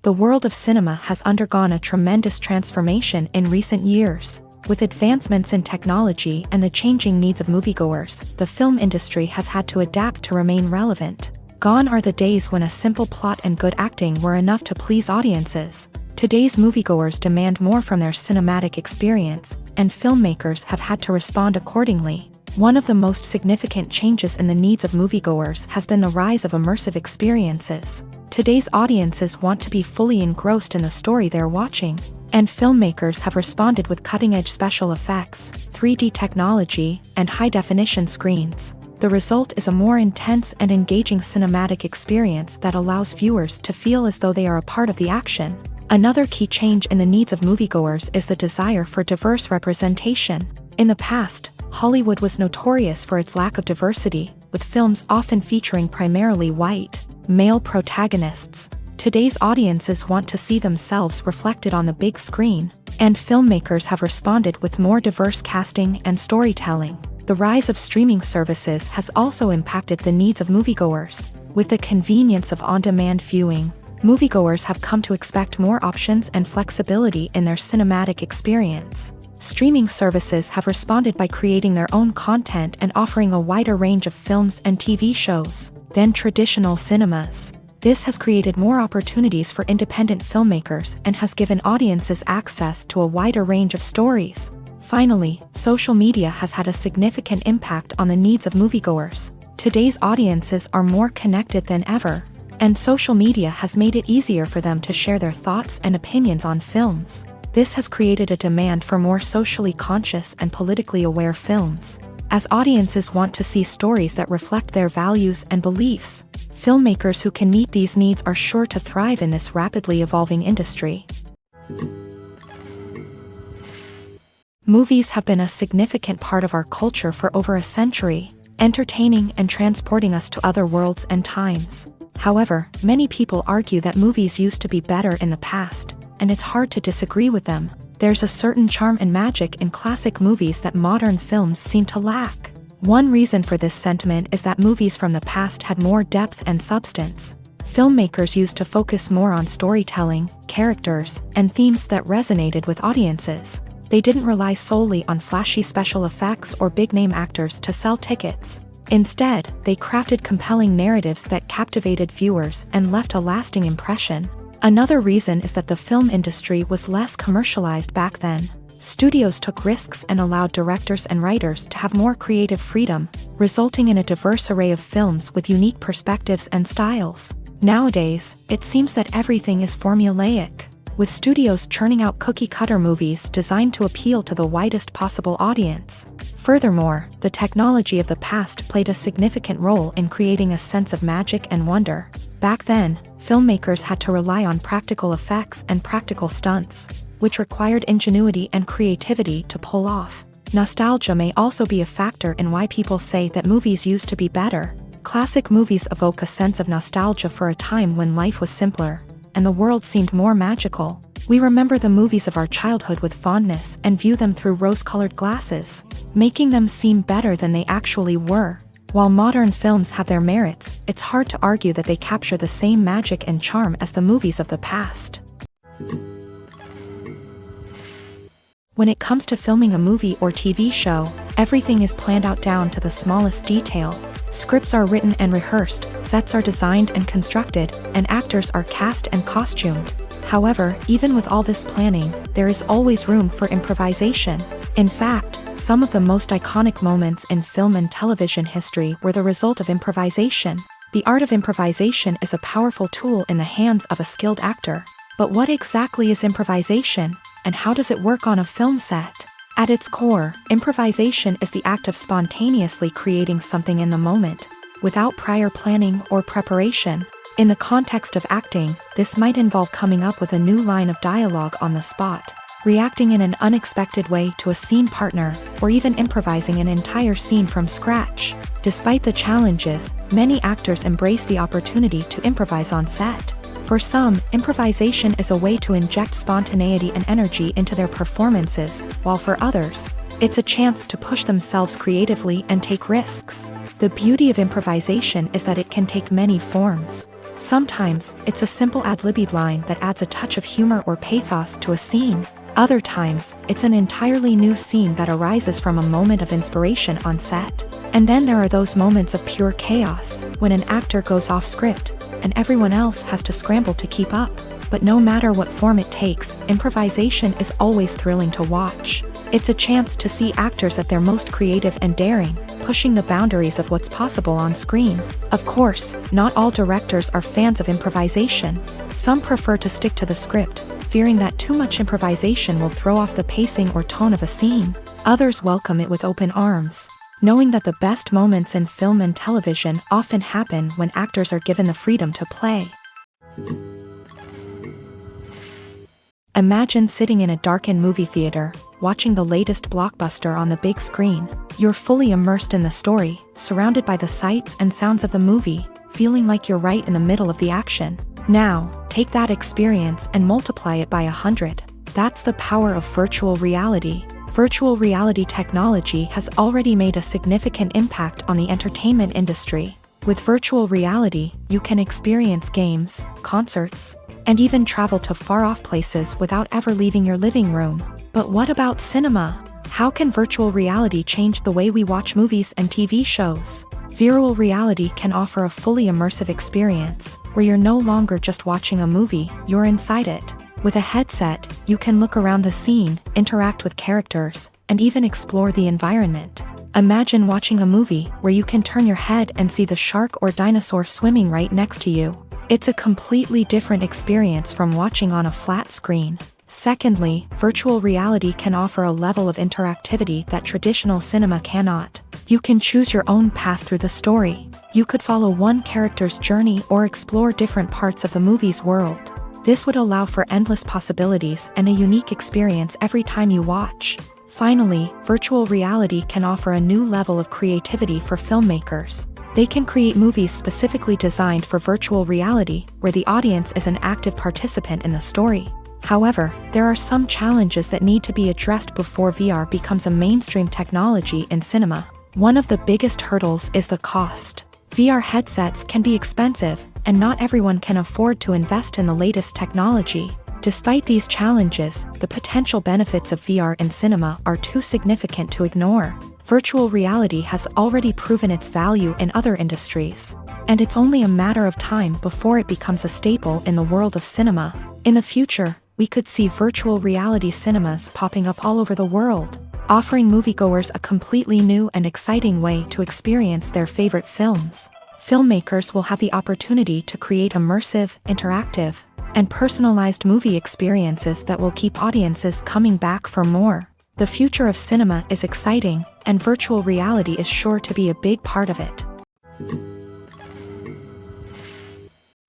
The world of cinema has undergone a tremendous transformation in recent years. With advancements in technology and the changing needs of moviegoers, the film industry has had to adapt to remain relevant. Gone are the days when a simple plot and good acting were enough to please audiences. Today's moviegoers demand more from their cinematic experience, and filmmakers have had to respond accordingly. One of the most significant changes in the needs of moviegoers has been the rise of immersive experiences. Today's audiences want to be fully engrossed in the story they're watching, and filmmakers have responded with cutting-edge special effects, 3D technology, and high-definition screens. The result is a more intense and engaging cinematic experience that allows viewers to feel as though they are a part of the action. Another key change in the needs of moviegoers is the desire for diverse representation. In the past, Hollywood was notorious for its lack of diversity, with films often featuring primarily white, male protagonists. Today's audiences want to see themselves reflected on the big screen, and filmmakers have responded with more diverse casting and storytelling. The rise of streaming services has also impacted the needs of moviegoers. With the convenience of on-demand viewing, moviegoers have come to expect more options and flexibility in their cinematic experience. Streaming services have responded by creating their own content and offering a wider range of films and TV shows than traditional cinemas. This has created more opportunities for independent filmmakers and has given audiences access to a wider range of stories. Finally, social media has had a significant impact on the needs of moviegoers. Today's audiences are more connected than ever, and social media has made it easier for them to share their thoughts and opinions on films. This has created a demand for more socially conscious and politically aware films. As audiences want to see stories that reflect their values and beliefs, filmmakers who can meet these needs are sure to thrive in this rapidly evolving industry. Movies have been a significant part of our culture for over a century, entertaining and transporting us to other worlds and times. However, many people argue that movies used to be better in the past, and it's hard to disagree with them. There's a certain charm and magic in classic movies that modern films seem to lack. One reason for this sentiment is that movies from the past had more depth and substance. Filmmakers used to focus more on storytelling, characters, and themes that resonated with audiences. They didn't rely solely on flashy special effects or big-name actors to sell tickets. Instead, they crafted compelling narratives that captivated viewers and left a lasting impression. Another reason is that the film industry was less commercialized back then. Studios took risks and allowed directors and writers to have more creative freedom, resulting in a diverse array of films with unique perspectives and styles. Nowadays, it seems that everything is formulaic, with studios churning out cookie-cutter movies designed to appeal to the widest possible audience. Furthermore, the technology of the past played a significant role in creating a sense of magic and wonder. Back then, filmmakers had to rely on practical effects and practical stunts, which required ingenuity and creativity to pull off. Nostalgia may also be a factor in why people say that movies used to be better. Classic movies evoke a sense of nostalgia for a time when life was simpler, and the world seemed more magical. We remember the movies of our childhood with fondness and view them through rose-colored glasses, making them seem better than they actually were. While modern films have their merits, it's hard to argue that they capture the same magic and charm as the movies of the past. When it comes to filming a movie or TV show, everything is planned out down to the smallest detail. Scripts are written and rehearsed, sets are designed and constructed, and actors are cast and costumed. However, even with all this planning, there is always room for improvisation. In fact, some of the most iconic moments in film and television history were the result of improvisation. The art of improvisation is a powerful tool in the hands of a skilled actor. But what exactly is improvisation, and how does it work on a film set? At its core, improvisation is the act of spontaneously creating something in the moment, without prior planning or preparation. In the context of acting, this might involve coming up with a new line of dialogue on the spot, reacting in an unexpected way to a scene partner, or even improvising an entire scene from scratch. Despite the challenges, many actors embrace the opportunity to improvise on set. For some, improvisation is a way to inject spontaneity and energy into their performances, while for others, it's a chance to push themselves creatively and take risks. The beauty of improvisation is that it can take many forms. Sometimes, it's a simple ad-libbed line that adds a touch of humor or pathos to a scene. Other times, it's an entirely new scene that arises from a moment of inspiration on set. And then there are those moments of pure chaos, when an actor goes off script, and everyone else has to scramble to keep up. But no matter what form it takes, improvisation is always thrilling to watch. It's a chance to see actors at their most creative and daring, pushing the boundaries of what's possible on screen. Of course, not all directors are fans of improvisation. Some prefer to stick to the script, fearing that too much improvisation will throw off the pacing or tone of a scene. Others welcome it with open arms, knowing that the best moments in film and television often happen when actors are given the freedom to play. Imagine sitting in a darkened movie theater, watching the latest blockbuster on the big screen. You're fully immersed in the story, surrounded by the sights and sounds of the movie, feeling like you're right in the middle of the action. Now, take that experience and multiply it by 100. That's the power of virtual reality. Virtual reality technology has already made a significant impact on the entertainment industry. With virtual reality, you can experience games, concerts, and even travel to far-off places without ever leaving your living room. But what about cinema? How can virtual reality change the way we watch movies and TV shows? Virtual reality can offer a fully immersive experience, where you're no longer just watching a movie, you're inside it. With a headset, you can look around the scene, interact with characters, and even explore the environment. Imagine watching a movie where you can turn your head and see the shark or dinosaur swimming right next to you. It's a completely different experience from watching on a flat screen. Secondly, virtual reality can offer a level of interactivity that traditional cinema cannot. You can choose your own path through the story. You could follow one character's journey or explore different parts of the movie's world. This would allow for endless possibilities and a unique experience every time you watch. Finally, virtual reality can offer a new level of creativity for filmmakers. They can create movies specifically designed for virtual reality, where the audience is an active participant in the story. However, there are some challenges that need to be addressed before VR becomes a mainstream technology in cinema. One of the biggest hurdles is the cost. VR headsets can be expensive, and not everyone can afford to invest in the latest technology. Despite these challenges, the potential benefits of VR in cinema are too significant to ignore. Virtual reality has already proven its value in other industries, and it's only a matter of time before it becomes a staple in the world of cinema. In the future, we could see virtual reality cinemas popping up all over the world, offering moviegoers a completely new and exciting way to experience their favorite films. Filmmakers will have the opportunity to create immersive, interactive, and personalized movie experiences that will keep audiences coming back for more. The future of cinema is exciting, and virtual reality is sure to be a big part of it.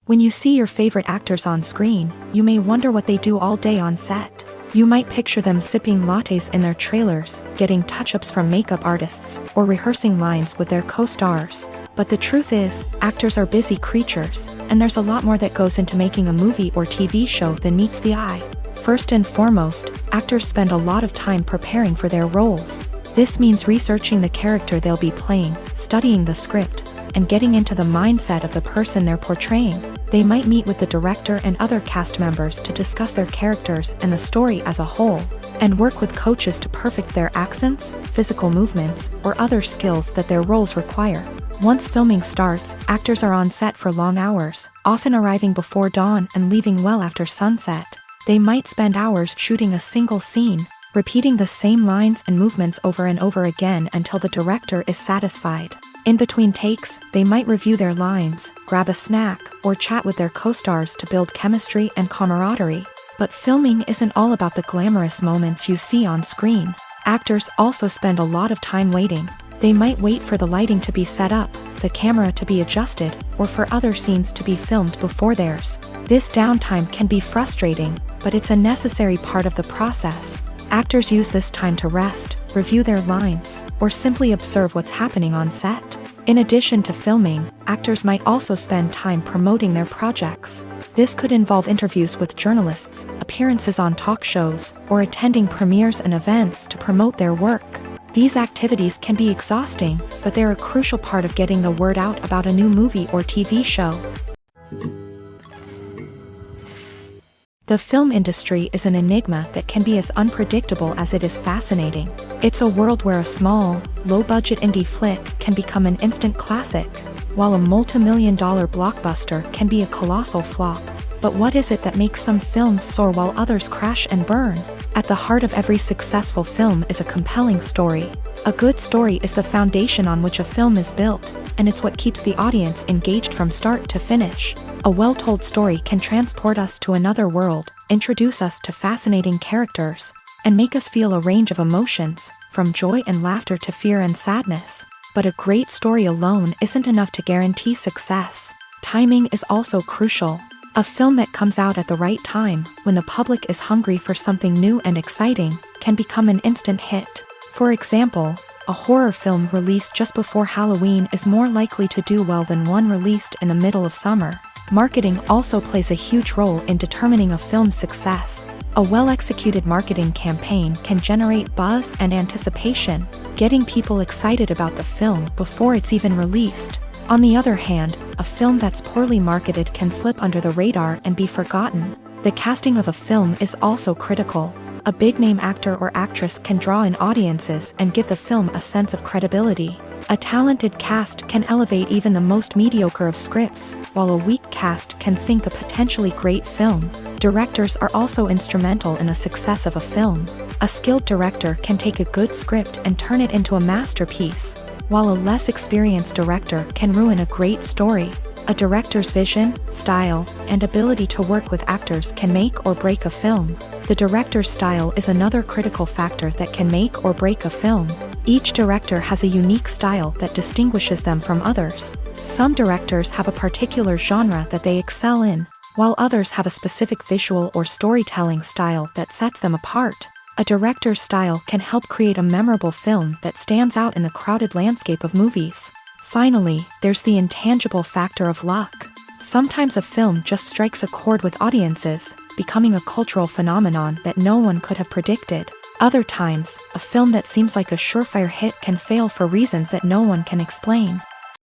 When you see your favorite actors on screen, you may wonder what they do all day on set. You might picture them sipping lattes in their trailers, getting touch-ups from makeup artists, or rehearsing lines with their co-stars. But the truth is, actors are busy creatures, and there's a lot more that goes into making a movie or TV show than meets the eye. First and foremost, actors spend a lot of time preparing for their roles. This means researching the character they'll be playing, studying the script, and getting into the mindset of the person they're portraying. They might meet with the director and other cast members to discuss their characters and the story as a whole, and work with coaches to perfect their accents, physical movements, or other skills that their roles require. Once filming starts, actors are on set for long hours, often arriving before dawn and leaving well after sunset. They might spend hours shooting a single scene, repeating the same lines and movements over and over again until the director is satisfied. In between takes, they might review their lines, grab a snack, or chat with their co-stars to build chemistry and camaraderie. But filming isn't all about the glamorous moments you see on screen. Actors also spend a lot of time waiting. They might wait for the lighting to be set up, the camera to be adjusted, or for other scenes to be filmed before theirs. This downtime can be frustrating, but it's a necessary part of the process. Actors use this time to rest, review their lines, or simply observe what's happening on set. In addition to filming, actors might also spend time promoting their projects. This could involve interviews with journalists, appearances on talk shows, or attending premieres and events to promote their work. These activities can be exhausting, but they're a crucial part of getting the word out about a new movie or TV show. The film industry is an enigma that can be as unpredictable as it is fascinating. It's a world where a small, low-budget indie flick can become an instant classic, while a multi-million-dollar blockbuster can be a colossal flop. But what is it that makes some films soar while others crash and burn? At the heart of every successful film is a compelling story. A good story is the foundation on which a film is built, and it's what keeps the audience engaged from start to finish. A well-told story can transport us to another world, introduce us to fascinating characters, and make us feel a range of emotions, from joy and laughter to fear and sadness. But a great story alone isn't enough to guarantee success. Timing is also crucial. A film that comes out at the right time, when the public is hungry for something new and exciting, can become an instant hit. For example, a horror film released just before Halloween is more likely to do well than one released in the middle of summer. Marketing also plays a huge role in determining a film's success. A well-executed marketing campaign can generate buzz and anticipation, getting people excited about the film before it's even released. On the other hand, a film that's poorly marketed can slip under the radar and be forgotten. The casting of a film is also critical. A big-name actor or actress can draw in audiences and give the film a sense of credibility. A talented cast can elevate even the most mediocre of scripts, while a weak cast can sink a potentially great film. Directors are also instrumental in the success of a film. A skilled director can take a good script and turn it into a masterpiece, while a less experienced director can ruin a great story. A director's vision, style, and ability to work with actors can make or break a film. The director's style is another critical factor that can make or break a film. Each director has a unique style that distinguishes them from others. Some directors have a particular genre that they excel in, while others have a specific visual or storytelling style that sets them apart. A director's style can help create a memorable film that stands out in the crowded landscape of movies. Finally, there's the intangible factor of luck. Sometimes a film just strikes a chord with audiences, becoming a cultural phenomenon that no one could have predicted. Other times, a film that seems like a surefire hit can fail for reasons that no one can explain.